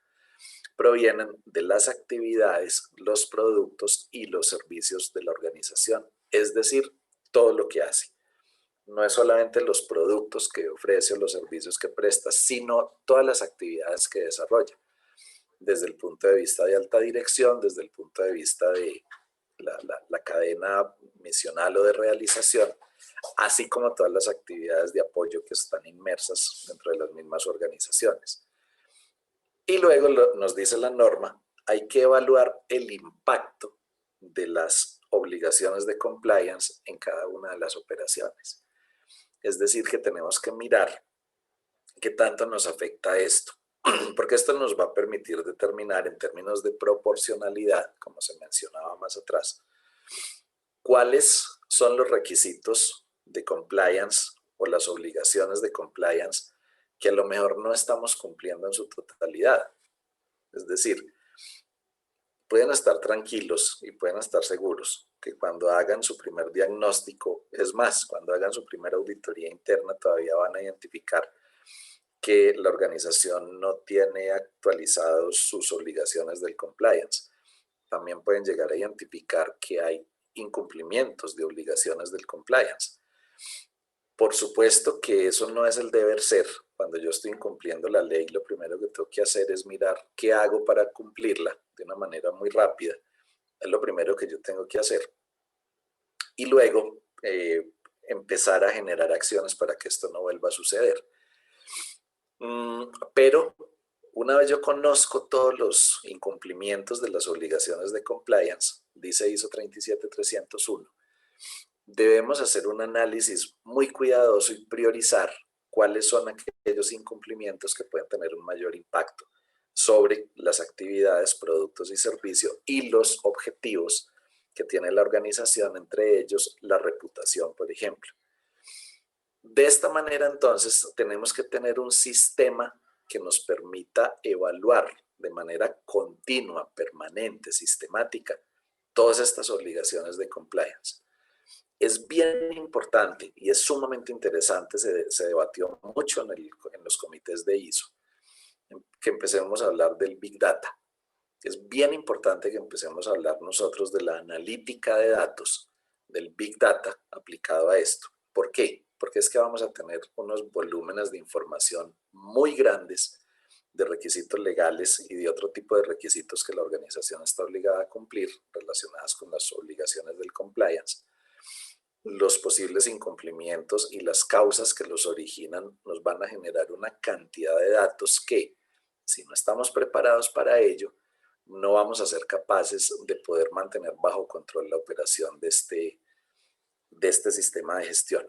provienen de las actividades, los productos y los servicios de la organización, es decir, todo lo que hace. No es solamente los productos que ofrece o los servicios que presta, sino todas las actividades que desarrolla, desde el punto de vista de alta dirección, desde el punto de vista de la cadena misional o de realización, así como todas las actividades de apoyo que están inmersas dentro de las mismas organizaciones. Y luego nos dice la norma, hay que evaluar el impacto de las obligaciones de compliance en cada una de las operaciones. Es decir, que tenemos que mirar qué tanto nos afecta esto, porque esto nos va a permitir determinar en términos de proporcionalidad, como se mencionaba más atrás, cuáles son los requisitos de compliance o las obligaciones de compliance que a lo mejor no estamos cumpliendo en su totalidad. Es decir, pueden estar tranquilos y pueden estar seguros que cuando hagan su primer diagnóstico, es más, cuando hagan su primera auditoría interna, todavía van a identificar que la organización no tiene actualizados sus obligaciones del compliance. También pueden llegar a identificar que hay incumplimientos de obligaciones del compliance. Por supuesto que eso no es el deber ser. Cuando yo estoy incumpliendo la ley, lo primero que tengo que hacer es mirar qué hago para cumplirla de una manera muy rápida. Es lo primero que yo tengo que hacer. Y luego empezar a generar acciones para que esto no vuelva a suceder. Pero una vez yo conozco todos los incumplimientos de las obligaciones de compliance, dice ISO 37301, debemos hacer un análisis muy cuidadoso y priorizar cuáles son aquellos incumplimientos que pueden tener un mayor impacto sobre las actividades, productos y servicios y los objetivos que tiene la organización, entre ellos la reputación, por ejemplo. De esta manera, entonces, tenemos que tener un sistema que nos permita evaluar de manera continua, permanente, sistemática, todas estas obligaciones de compliance. Es bien importante y es sumamente interesante, se debatió mucho en los comités de ISO, que empecemos a hablar del Big Data. Es bien importante que empecemos a hablar nosotros de la analítica de datos, del Big Data aplicado a esto. ¿Por qué? Porque es que vamos a tener unos volúmenes de información muy grandes de requisitos legales y de otro tipo de requisitos que la organización está obligada a cumplir relacionadas con las obligaciones del compliance. Los posibles incumplimientos y las causas que los originan nos van a generar una cantidad de datos que, si no estamos preparados para ello, no vamos a ser capaces de poder mantener bajo control la operación de este sistema de gestión.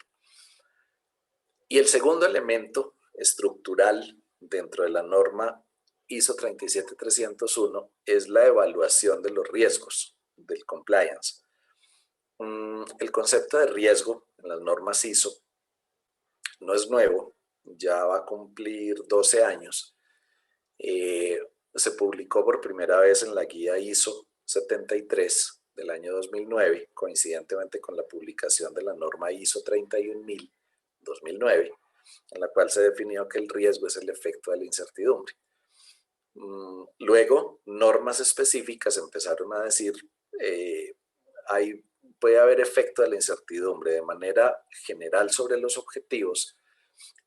Y el segundo elemento estructural dentro de la norma ISO 37301 es la evaluación de los riesgos del compliance. El concepto de riesgo en las normas ISO no es nuevo, ya va a cumplir 12 años. Se publicó por primera vez en la guía ISO 73 del año 2009, coincidentemente con la publicación de la norma ISO 31000 2009, en la cual se definió que el riesgo es el efecto de la incertidumbre. Luego, normas específicas empezaron a decir, puede haber efecto de la incertidumbre de manera general sobre los objetivos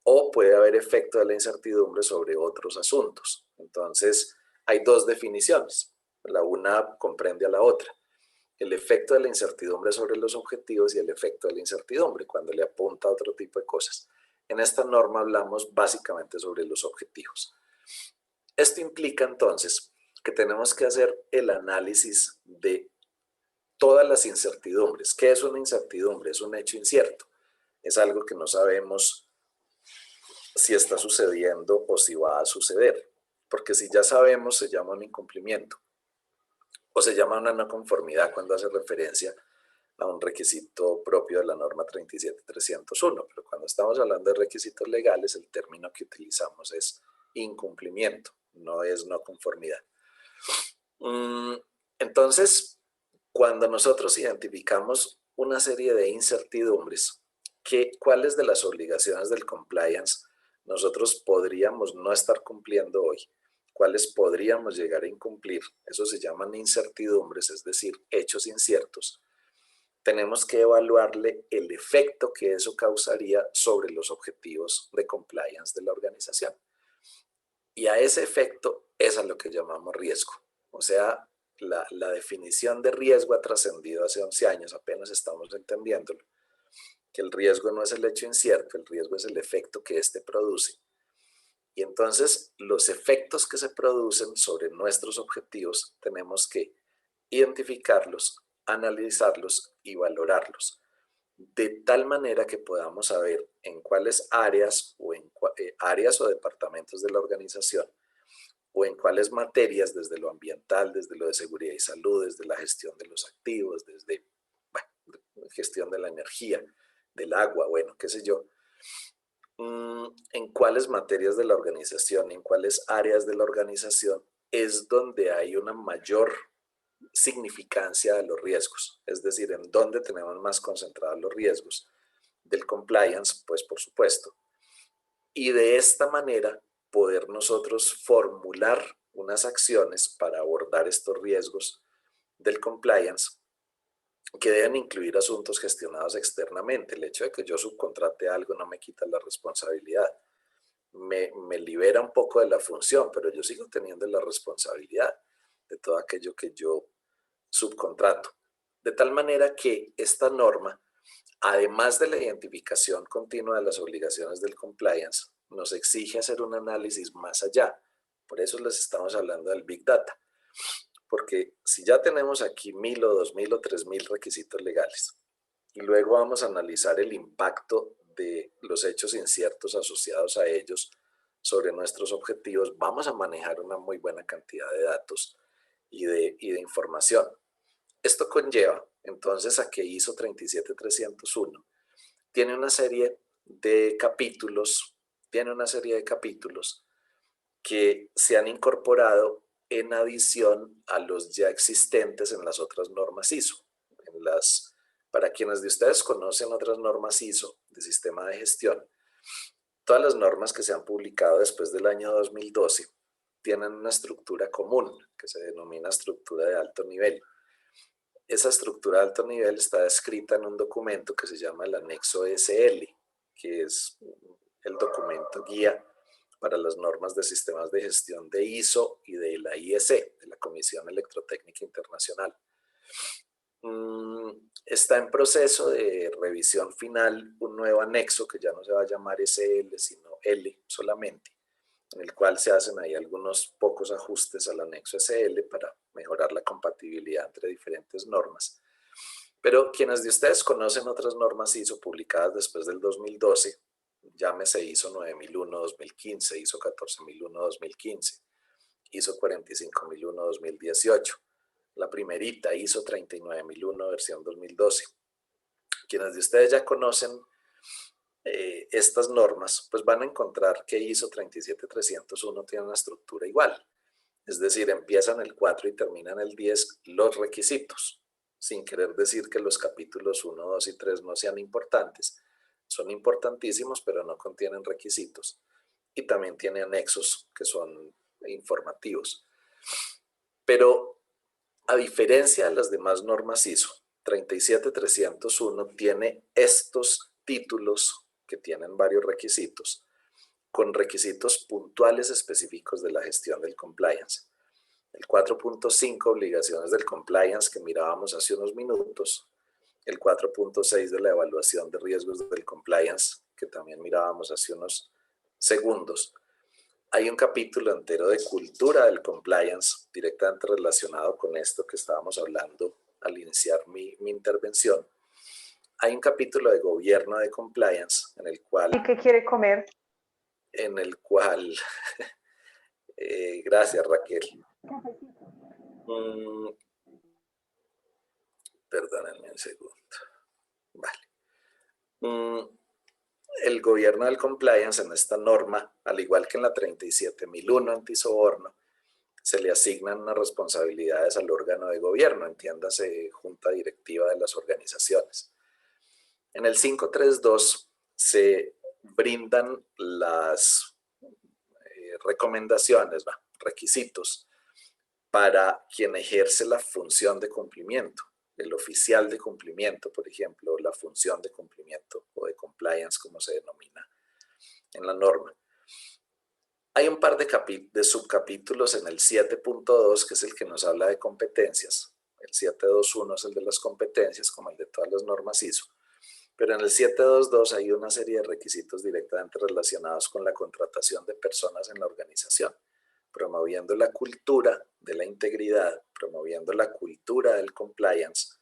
o puede haber efecto de la incertidumbre sobre otros asuntos. Entonces, hay dos definiciones, la una comprende a la otra. El efecto de la incertidumbre sobre los objetivos y el efecto de la incertidumbre cuando le apunta a otro tipo de cosas. En esta norma hablamos básicamente sobre los objetivos. Esto implica entonces que tenemos que hacer el análisis de todas las incertidumbres. ¿Qué es una incertidumbre? Es un hecho incierto. Es algo que no sabemos si está sucediendo o si va a suceder. Porque si ya sabemos, se llama un incumplimiento. O se llama una no conformidad cuando hace referencia a un requisito propio de la norma 37301. Pero cuando estamos hablando de requisitos legales, el término que utilizamos es incumplimiento, no es no conformidad. Entonces, cuando nosotros identificamos una serie de incertidumbres, ¿cuáles de las obligaciones del compliance nosotros podríamos no estar cumpliendo hoy? ¿Cuáles podríamos llegar a incumplir? Eso se llaman incertidumbres, es decir, hechos inciertos. Tenemos que evaluarle el efecto que eso causaría sobre los objetivos de compliance de la organización. Y a ese efecto es a lo que llamamos riesgo. O sea, la definición de riesgo ha trascendido hace 11 años, apenas estamos entendiéndolo. Que el riesgo no es el hecho incierto, el riesgo es el efecto que éste produce. Y entonces los efectos que se producen sobre nuestros objetivos tenemos que identificarlos, analizarlos y valorarlos, de tal manera que podamos saber en cuáles áreas áreas o departamentos de la organización o en cuáles materias, desde lo ambiental, desde lo de seguridad y salud, desde la gestión de los activos, desde gestión de la energía, del agua, bueno, qué sé yo, en cuáles materias de la organización, en cuáles áreas de la organización es donde hay una mayor significancia de los riesgos, es decir, en dónde tenemos más concentrados los riesgos del compliance, pues por supuesto. Y de esta manera poder nosotros formular unas acciones para abordar estos riesgos del compliance que deben incluir asuntos gestionados externamente. El hecho de que yo subcontrate algo no me quita la responsabilidad. Me libera un poco de la función, pero yo sigo teniendo la responsabilidad de todo aquello que yo subcontrato. De tal manera que esta norma, además de la identificación continua de las obligaciones del compliance, nos exige hacer un análisis más allá. Por eso les estamos hablando del Big Data. Porque si ya tenemos aquí 1000 o 2000 o 3000 requisitos legales y luego vamos a analizar el impacto de los hechos inciertos asociados a ellos sobre nuestros objetivos, vamos a manejar una muy buena cantidad de datos y de información. Esto conlleva entonces a que ISO 37301 tiene una serie de capítulos, que se han incorporado en adición a los ya existentes en las otras normas ISO. Para quienes de ustedes conocen otras normas ISO de sistema de gestión, todas las normas que se han publicado después del año 2012 tienen una estructura común que se denomina estructura de alto nivel. Esa estructura de alto nivel está descrita en un documento que se llama el anexo SL, que es el documento guía para las normas de sistemas de gestión de ISO y de la IEC, de la Comisión Electrotécnica Internacional. Está en proceso de revisión final un nuevo anexo que ya no se va a llamar SL, sino L solamente, en el cual se hacen ahí algunos pocos ajustes al anexo SL para mejorar la compatibilidad entre diferentes normas. Pero quienes de ustedes conocen otras normas ISO publicadas después del 2012, llámese ISO 9001-2015, ISO 14001-2015, ISO 45001-2018, la primerita ISO 39001 versión 2012. Quienes de ustedes ya conocen estas normas, pues van a encontrar que ISO 37301 tiene una estructura igual. Es decir, empiezan el 4 y terminan el 10 los requisitos, sin querer decir que los capítulos 1, 2 y 3 no sean importantes. Son importantísimos, pero no contienen requisitos. Y también tiene anexos que son informativos. Pero a diferencia de las demás normas ISO, 37301 tiene estos títulos que tienen varios requisitos, con requisitos puntuales específicos de la gestión del compliance. El 4.5, obligaciones del compliance, que mirábamos hace unos minutos. El 4.6 de la evaluación de riesgos del compliance, que también mirábamos hace unos segundos. Hay un capítulo entero de cultura del compliance, directamente relacionado con esto que estábamos hablando al iniciar mi intervención. Hay un capítulo de gobierno de compliance en el cual... ¿Y qué quiere comer? En el cual... gracias, Raquel. Perdónenme un segundo. Vale. El gobierno del compliance en esta norma, al igual que en la 37001 antisoborno, se le asignan unas responsabilidades al órgano de gobierno, entiéndase junta directiva de las organizaciones. En el 532 se brindan las recomendaciones, requisitos para quien ejerce la función de cumplimiento, el oficial de cumplimiento, por ejemplo, la función de cumplimiento o de compliance, como se denomina en la norma. Hay un par de subcapítulos en el 7.2, que es el que nos habla de competencias. El 7.2.1 es el de las competencias, como el de todas las normas ISO. Pero en el 7.2.2 hay una serie de requisitos directamente relacionados con la contratación de personas en la organización, promoviendo la cultura de la integridad, promoviendo la cultura del compliance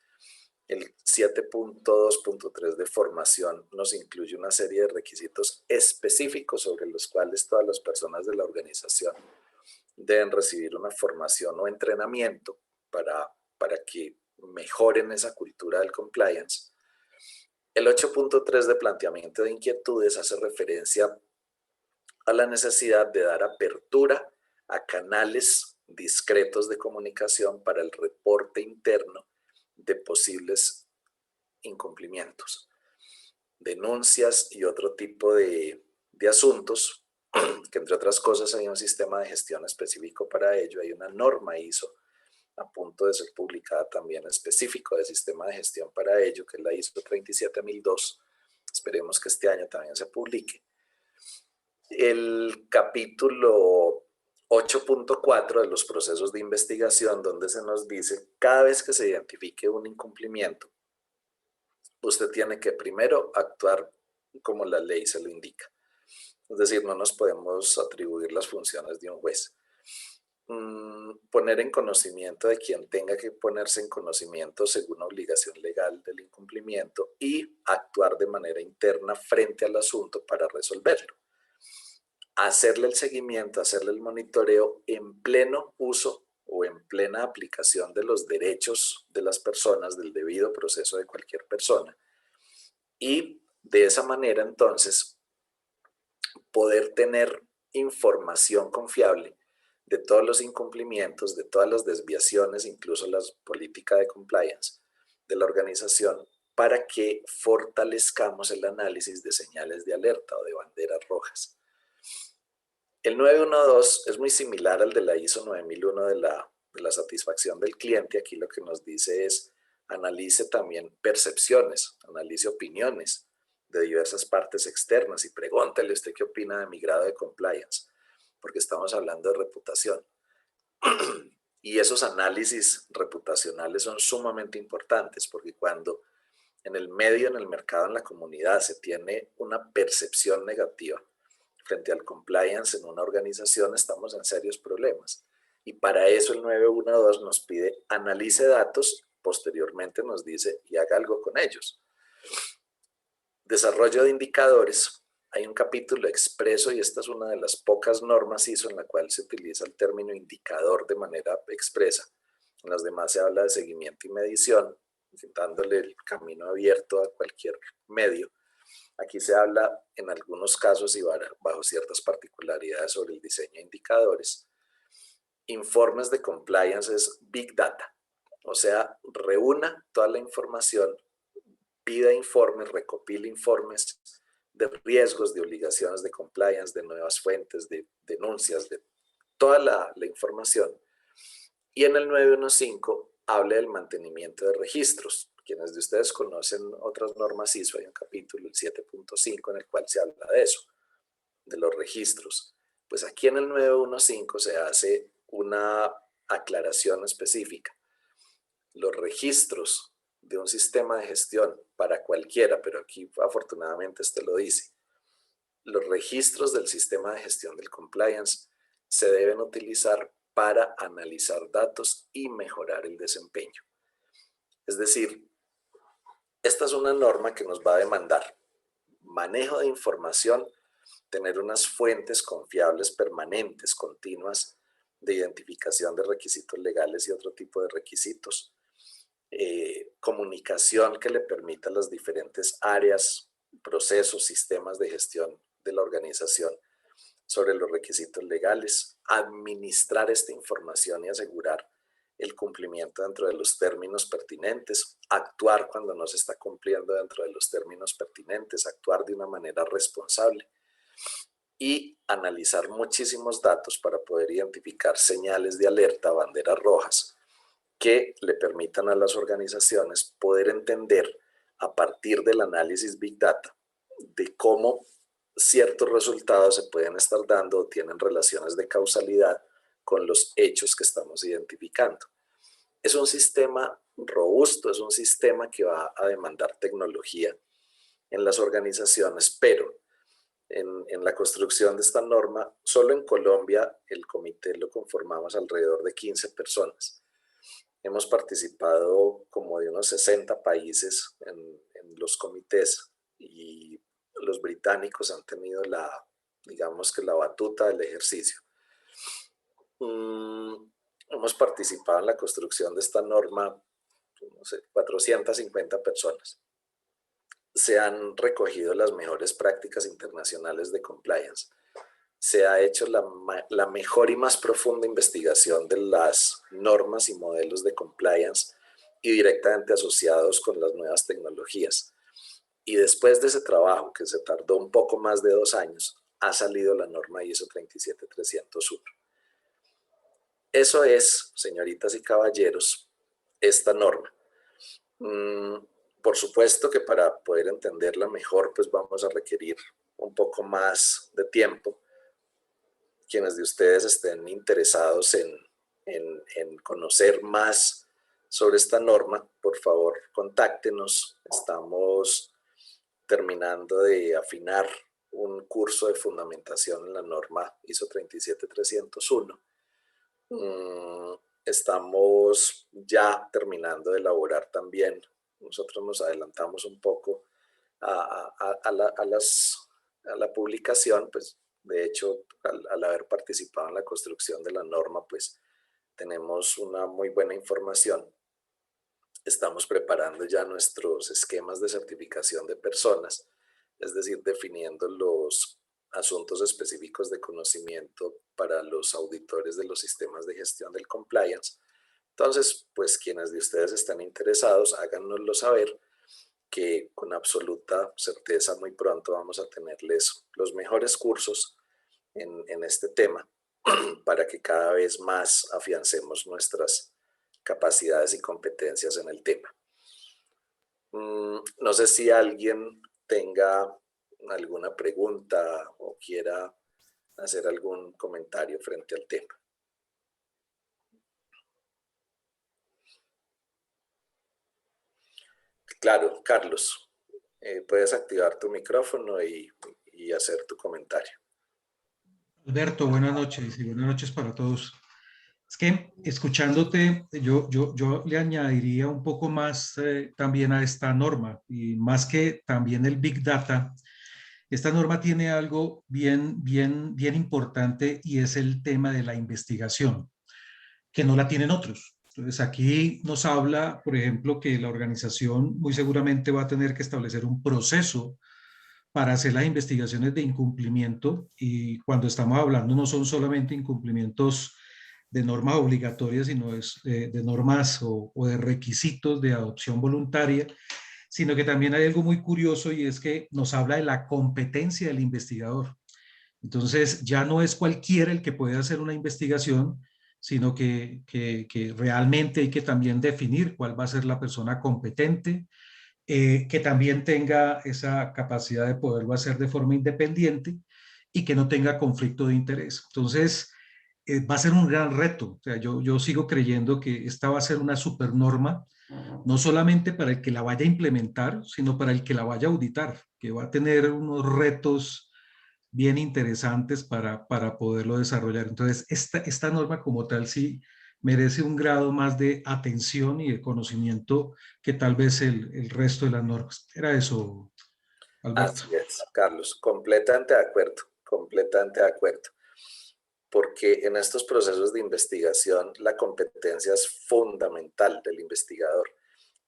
El 7.2.3 de formación nos incluye una serie de requisitos específicos sobre los cuales todas las personas de la organización deben recibir una formación o entrenamiento para que mejoren esa cultura del compliance. El 8.3 de planteamiento de inquietudes hace referencia a la necesidad de dar apertura a canales discretos de comunicación para el reporte interno de posibles incumplimientos, denuncias y otro tipo de asuntos, que entre otras cosas hay un sistema de gestión específico para ello, hay una norma ISO a punto de ser publicada también específico de sistema de gestión para ello, que es la ISO 37002. Esperemos que este año también se publique. El capítulo 8.4 de los procesos de investigación, donde se nos dice, cada vez que se identifique un incumplimiento, usted tiene que primero actuar como la ley se lo indica. Es decir, no nos podemos atribuir las funciones de un juez. Poner en conocimiento de quien tenga que ponerse en conocimiento según obligación legal del incumplimiento y actuar de manera interna frente al asunto para resolverlo. Hacerle el seguimiento, hacerle el monitoreo en pleno uso o en plena aplicación de los derechos de las personas, del debido proceso de cualquier persona. Y de esa manera, entonces, poder tener información confiable de todos los incumplimientos, de todas las desviaciones, incluso la política de compliance de la organización, para que fortalezcamos el análisis de señales de alerta o de banderas rojas. El 912 es muy similar al de la ISO 9001 de la satisfacción del cliente. Aquí lo que nos dice es, analice también percepciones, analice opiniones de diversas partes externas y pregúntele usted qué opina de mi grado de compliance, porque estamos hablando de reputación. Y esos análisis reputacionales son sumamente importantes, porque cuando en el medio, en el mercado, en la comunidad se tiene una percepción negativa frente al compliance en una organización, estamos en serios problemas. Y para eso el 912 nos pide analice datos, posteriormente nos dice y haga algo con ellos. Desarrollo de indicadores. Hay un capítulo expreso y esta es una de las pocas normas ISO en la cual se utiliza el término indicador de manera expresa. En las demás se habla de seguimiento y medición, dándole el camino abierto a cualquier medio. Aquí se habla en algunos casos y bajo ciertas particularidades sobre el diseño de indicadores. Informes de compliance es Big Data, o sea, reúna toda la información, pida informes, recopile informes de riesgos, de obligaciones de compliance, de nuevas fuentes, de denuncias, de toda la información. Y en el 915 hable del mantenimiento de registros. Quienes de ustedes conocen otras normas ISO, hay un capítulo, el 7.5, en el cual se habla de eso, de los registros. Pues aquí en el 915 se hace una aclaración específica. Los registros de un sistema de gestión para cualquiera, pero aquí afortunadamente este lo dice, los registros del sistema de gestión del compliance se deben utilizar para analizar datos y mejorar el desempeño. Es decir, esta es una norma que nos va a demandar manejo de información, tener unas fuentes confiables, permanentes, continuas, de identificación de requisitos legales y otro tipo de requisitos, comunicación que le permita a las diferentes áreas, procesos, sistemas de gestión de la organización sobre los requisitos legales, administrar esta información y asegurar el cumplimiento dentro de los términos pertinentes, actuar cuando no se está cumpliendo dentro de los términos pertinentes, actuar de una manera responsable y analizar muchísimos datos para poder identificar señales de alerta, banderas rojas, que le permitan a las organizaciones poder entender a partir del análisis Big Data de cómo ciertos resultados se pueden estar dando o tienen relaciones de causalidad con los hechos que estamos identificando. Es un sistema robusto, es un sistema que va a demandar tecnología en las organizaciones, pero en la construcción de esta norma, solo en Colombia el comité lo conformamos alrededor de 15 personas. Hemos participado como de unos 60 países en los comités y los británicos han tenido digamos que la batuta del ejercicio. Hemos participado en la construcción de esta norma, no sé, 450 personas. Se han recogido las mejores prácticas internacionales de compliance. Se ha hecho la mejor y más profunda investigación de las normas y modelos de compliance y directamente asociados con las nuevas tecnologías. Y después de ese trabajo, que se tardó un poco más de 2 años, ha salido la norma ISO 37301. Eso es, señoritas y caballeros, esta norma. Por supuesto que para poder entenderla mejor, pues vamos a requerir un poco más de tiempo. Quienes de ustedes estén interesados en conocer más sobre esta norma, por favor, contáctenos. Estamos terminando de afinar un curso de fundamentación en la norma ISO 37301. Estamos ya terminando de elaborar también. Nosotros nos adelantamos un poco a la publicación, pues de hecho, al haber participado en la construcción de la norma, pues tenemos una muy buena información. Estamos preparando ya nuestros esquemas de certificación de personas, es decir, definiendo los asuntos específicos de conocimiento para los auditores de los sistemas de gestión del compliance. Entonces, pues quienes de ustedes están interesados, háganoslo saber, que con absoluta certeza muy pronto vamos a tenerles los mejores cursos en este tema para que cada vez más afiancemos nuestras capacidades y competencias en el tema. No sé si alguien tenga alguna pregunta o quiera hacer algún comentario frente al tema. Claro, Carlos, puedes activar tu micrófono y hacer tu comentario. Alberto, buenas noches y buenas noches para todos. Es que escuchándote, yo le añadiría un poco más también a esta norma, y más que también el Big Data. Esta norma tiene algo bien importante, y es el tema de la investigación, que no la tienen otros. Entonces aquí nos habla, por ejemplo, que la organización muy seguramente va a tener que establecer un proceso para hacer las investigaciones de incumplimiento, y cuando estamos hablando no son solamente incumplimientos de normas obligatorias, sino de normas o de requisitos de adopción voluntaria, sino que también hay algo muy curioso, y es que nos habla de la competencia del investigador. Entonces ya no es cualquiera el que puede hacer una investigación, sino que realmente hay que también definir cuál va a ser la persona competente, que también tenga esa capacidad de poderlo hacer de forma independiente y que no tenga conflicto de interés. Entonces, va a ser un gran reto. O sea, yo sigo creyendo que esta va a ser una super norma, no solamente para el que la vaya a implementar, sino para el que la vaya a auditar, que va a tener unos retos bien interesantes para poderlo desarrollar. Entonces, esta norma como tal sí merece un grado más de atención y de conocimiento que tal vez el resto de las normas. Era eso, Alberto. Así es, Carlos, completamente de acuerdo, completamente de acuerdo. Porque en estos procesos de investigación la competencia es fundamental del investigador,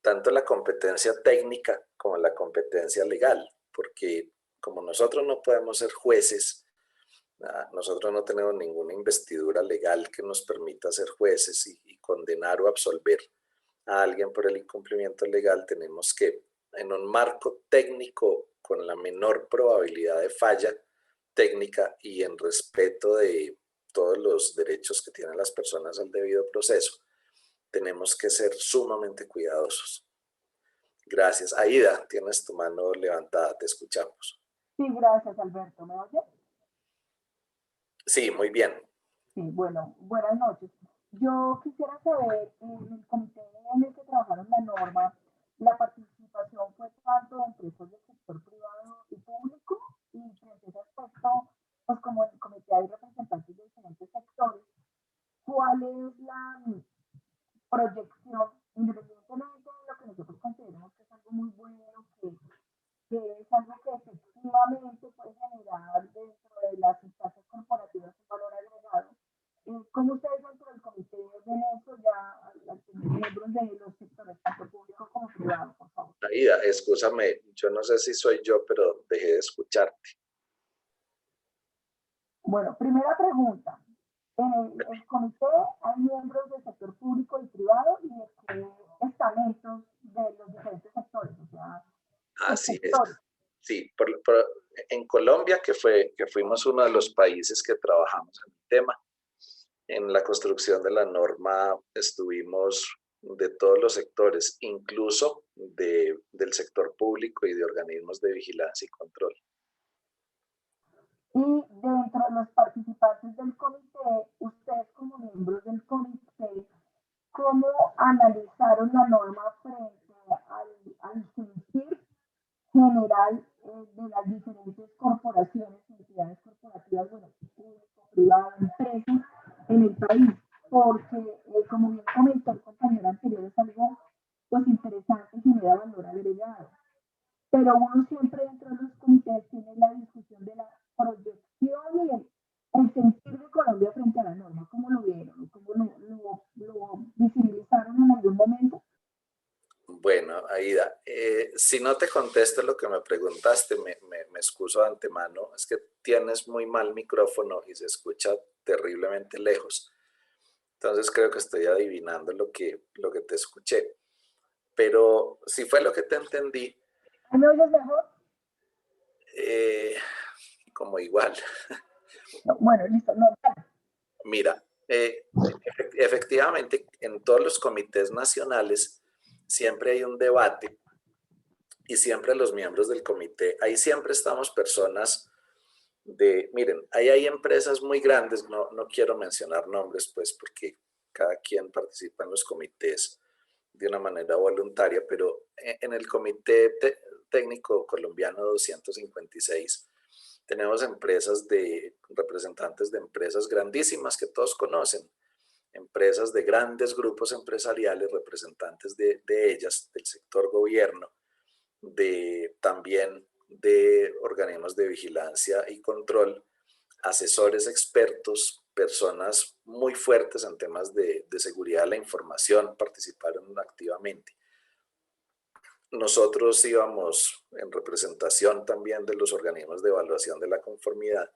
tanto la competencia técnica como la competencia legal, porque como nosotros no podemos ser jueces, nosotros no tenemos ninguna investidura legal que nos permita ser jueces y condenar o absolver a alguien por el incumplimiento legal. Tenemos que, en un marco técnico con la menor probabilidad de falla técnica y en respeto de todos los derechos que tienen las personas al debido proceso, tenemos que ser sumamente cuidadosos. Gracias. Aida, tienes tu mano levantada, te escuchamos. Sí, gracias, Alberto. ¿Me oye? Sí, muy bien. Sí, bueno, buenas noches. Yo quisiera saber, en el comité en el que trabajaron la norma, la participación fue tanto de empresas del sector privado y público, y frente a ese aspecto, pues como en el comité hay representantes de diferentes sectores, ¿cuál es la proyección Excúsame, yo no sé si soy yo, pero dejé de escucharte. Bueno, primera pregunta. En el comité hay miembros del sector público y privado y de qué estamentos de los diferentes sectores, o sea, Así es. sectores. Sí, en Colombia, que fuimos uno de los países que trabajamos en el tema, en la construcción de la norma estuvimos de todos los sectores, incluso del sector público y de organismos de vigilancia y control. Y dentro de los participantes del comité, ustedes como miembros del comité, ¿cómo analizaron la norma frente al sentir general de las diferentes corporaciones, entidades corporativas, bueno, público, privado, empresas en el país? Porque, como bien comentó el compañero anterior, es algo pues interesante y genera valor agregado. Pero uno siempre dentro de los comités tiene la discusión de la proyección y el sentir de Colombia frente a la norma. ¿Cómo lo vieron? ¿Cómo lo visibilizaron en algún momento? Bueno, Aida, si no te contesto lo que me preguntaste, me excuso de antemano. Es que tienes muy mal micrófono y se escucha terriblemente lejos. Entonces creo que estoy adivinando lo que te escuché. Pero si fue lo que te entendí, ¿Me oyes mejor? como igual. No, bueno, listo. No, dale. Mira, efectivamente, en todos los comités nacionales siempre hay un debate y siempre los miembros del comité, ahí siempre estamos personas miren, ahí hay empresas muy grandes, no quiero mencionar nombres pues porque cada quien participa en los comités de una manera voluntaria, pero en el comité técnico colombiano 256 tenemos representantes de empresas grandísimas que todos conocen, empresas de grandes grupos empresariales, representantes de ellas, del sector gobierno, también de organismos de vigilancia y control, asesores expertos, personas muy fuertes en temas de seguridad de la información, participaron activamente. Nosotros íbamos en representación también de los organismos de evaluación de la conformidad.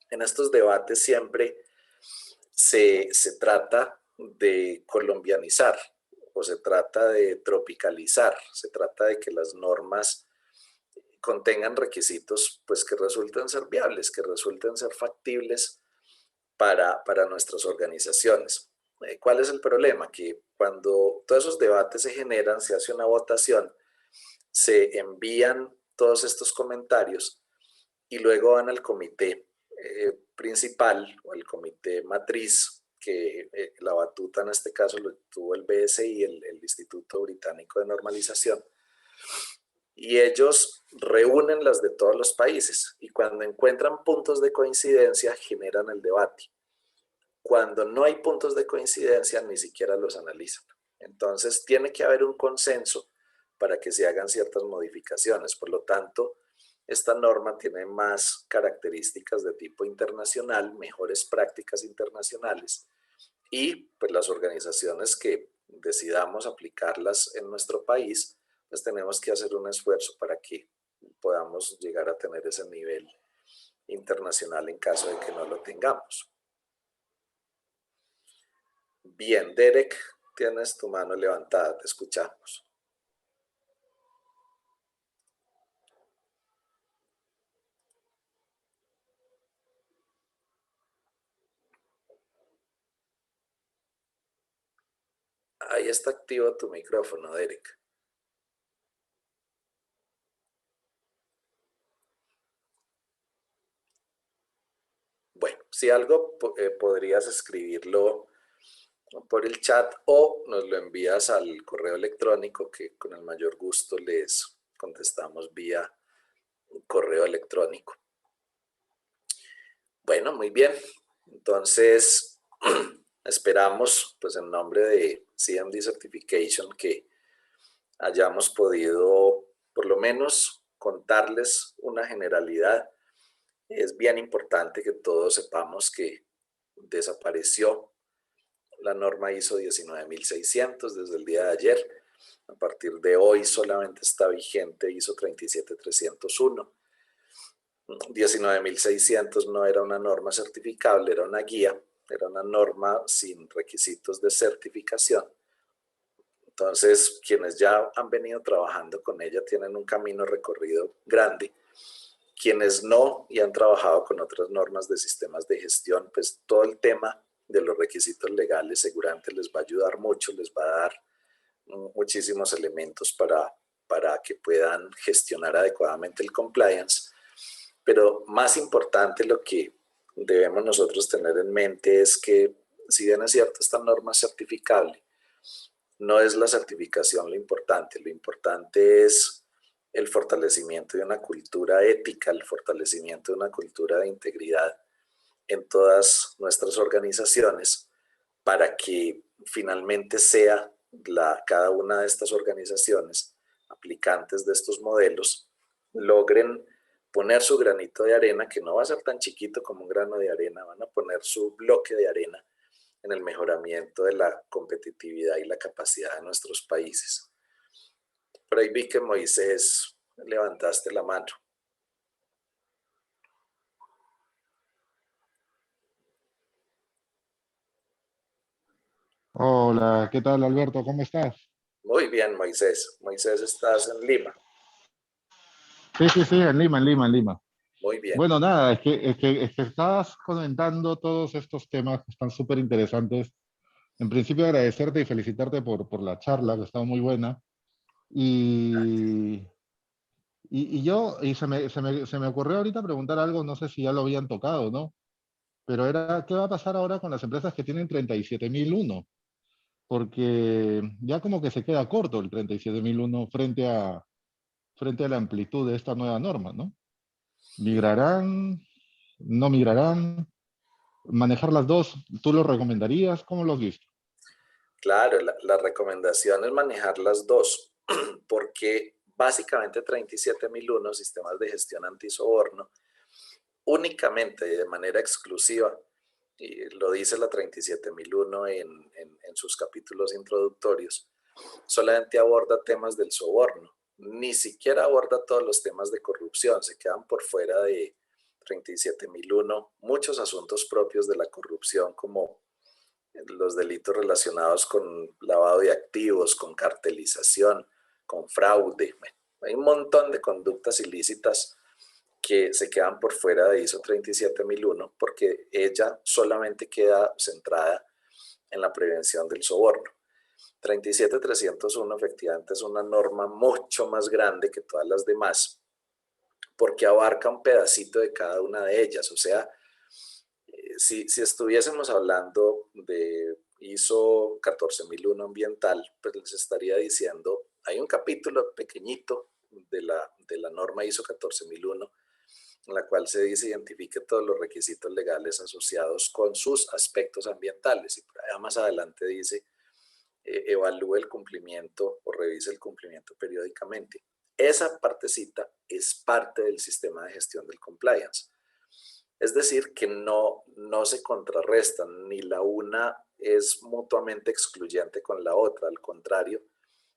En estos debates siempre se trata de colombianizar o se trata de tropicalizar, se trata de que las normas contengan requisitos pues, que resulten ser viables, que resulten ser factibles para nuestras organizaciones. ¿Cuál es el problema? Que cuando todos esos debates se generan, se hace una votación, se envían todos estos comentarios y luego van al comité principal o el comité matriz, que la batuta en este caso lo tuvo el BSI, el Instituto Británico de Normalización, y ellos reúnen las de todos los países y cuando encuentran puntos de coincidencia generan el debate. Cuando no hay puntos de coincidencia ni siquiera los analizan. Entonces tiene que haber un consenso para que se hagan ciertas modificaciones. Por lo tanto, esta norma tiene más características de tipo internacional, mejores prácticas internacionales y pues las organizaciones que decidamos aplicarlas en nuestro país, pues tenemos que hacer un esfuerzo para que podamos llegar a tener ese nivel internacional en caso de que no lo tengamos. Bien, Derek, tienes tu mano levantada, te escuchamos. Ahí está activo tu micrófono, Derek. Bueno, si algo podrías escribirlo por el chat o nos lo envías al correo electrónico que con el mayor gusto les contestamos vía correo electrónico. Bueno, muy bien. Entonces, esperamos, pues en nombre de CMD Certification, que hayamos podido por lo menos contarles una generalidad. Es bien importante que todos sepamos que desapareció la norma ISO 19600 desde el día de ayer. A partir de hoy solamente está vigente ISO 37301. 19600 no era una norma certificable, era una guía, era una norma sin requisitos de certificación. Entonces, quienes ya han venido trabajando con ella tienen un camino recorrido grande. Quienes no y han trabajado con otras normas de sistemas de gestión, pues todo el tema de los requisitos legales seguramente les va a ayudar mucho, les va a dar muchísimos elementos para que puedan gestionar adecuadamente el compliance. Pero más importante, lo que debemos nosotros tener en mente es que, si bien es cierto, esta norma es certificable, no es la certificación lo importante es el fortalecimiento de una cultura ética, el fortalecimiento de una cultura de integridad en todas nuestras organizaciones, para que finalmente sea cada una de estas organizaciones aplicantes de estos modelos logren poner su granito de arena, que no va a ser tan chiquito como un grano de arena, van a poner su bloque de arena en el mejoramiento de la competitividad y la capacidad de nuestros países. Por ahí vi que Moisés levantaste la mano. Hola, ¿qué tal, Alberto? ¿Cómo estás? Muy bien, Moisés. Moisés, estás en Lima. Sí, en Lima. Muy bien. Bueno, nada, es que estabas comentando todos estos temas que están súper interesantes. En principio, agradecerte y felicitarte por la charla, que ha estado muy buena. Y, y se me ocurrió ahorita preguntar algo, no sé si ya lo habían tocado, ¿no? Pero era, ¿qué va a pasar ahora con las empresas que tienen 37001? Porque ya como que se queda corto el 37001 frente a la amplitud de esta nueva norma, ¿no? ¿Migrarán? ¿No migrarán? ¿Manejar las dos? ¿Tú lo recomendarías? ¿Cómo lo has visto? Claro, la recomendación es manejar las dos, porque básicamente 37001, sistemas de gestión antisoborno, únicamente y de manera exclusiva, y lo dice la 37001 en sus capítulos introductorios, solamente aborda temas del soborno, ni siquiera aborda todos los temas de corrupción, se quedan por fuera de 37001 muchos asuntos propios de la corrupción, como los delitos relacionados con lavado de activos, con cartelización, con fraude. Hay un montón de conductas ilícitas que se quedan por fuera de ISO 37001 porque ella solamente queda centrada en la prevención del soborno. 37301 efectivamente es una norma mucho más grande que todas las demás porque abarca un pedacito de cada una de ellas. O sea, si estuviésemos hablando de ISO 14001 ambiental, pues les estaría diciendo, hay un capítulo pequeñito de la norma ISO 14001 en la cual se dice identifique todos los requisitos legales asociados con sus aspectos ambientales, y por allá más adelante dice evalúe el cumplimiento o revise el cumplimiento periódicamente. Esa partecita es parte del sistema de gestión del compliance. Es decir, que no se contrarrestan, ni la una es mutuamente excluyente con la otra, al contrario,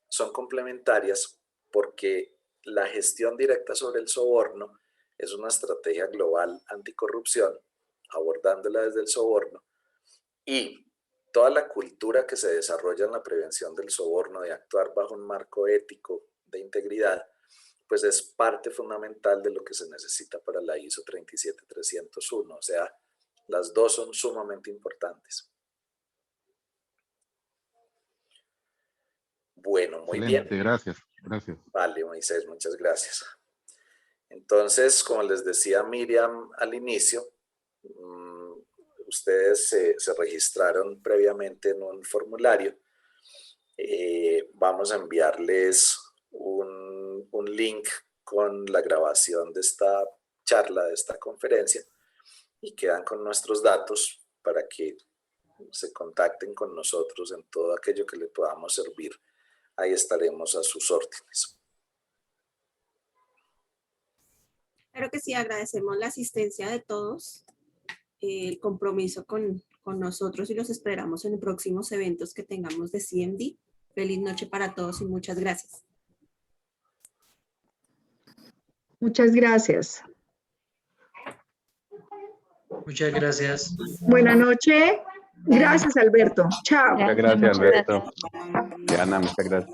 son complementarias porque la gestión directa sobre el soborno es una estrategia global anticorrupción, abordándola desde el soborno, y toda la cultura que se desarrolla en la prevención del soborno, de actuar bajo un marco ético de integridad, pues es parte fundamental de lo que se necesita para la ISO 37301. O sea, las dos son sumamente importantes. Bueno, muy Excelente, bien. gracias. Vale, Moisés, muchas gracias. Entonces, como les decía Miriam al inicio, ustedes se registraron previamente en un formulario. Vamos a enviarles un link con la grabación de esta charla, de esta conferencia, y quedan con nuestros datos para que se contacten con nosotros en todo aquello que les podamos servir. Ahí estaremos a sus órdenes. Claro que sí, agradecemos la asistencia de todos, el compromiso con nosotros, y los esperamos en los próximos eventos que tengamos de CMD. Feliz noche para todos y muchas gracias. Muchas gracias. Muchas gracias. Buenas noches. Gracias, Alberto. Chao. Muchas gracias, Alberto. Diana, muchas gracias.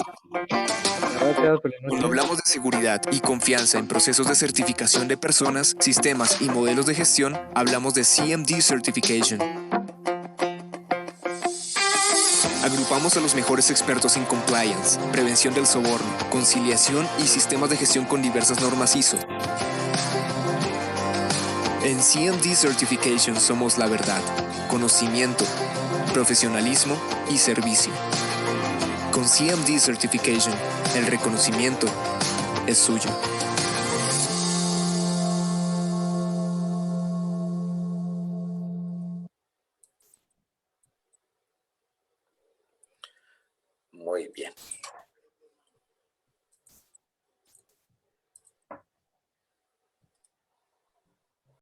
Gracias, feliz noche. Cuando hablamos de seguridad y confianza en procesos de certificación de personas, sistemas y modelos de gestión, hablamos de CMD Certification. Agrupamos a los mejores expertos en compliance, prevención del soborno, conciliación y sistemas de gestión con diversas normas ISO. En CMD Certification somos la verdad, conocimiento, profesionalismo y servicio. Con CMD Certification, el reconocimiento es suyo.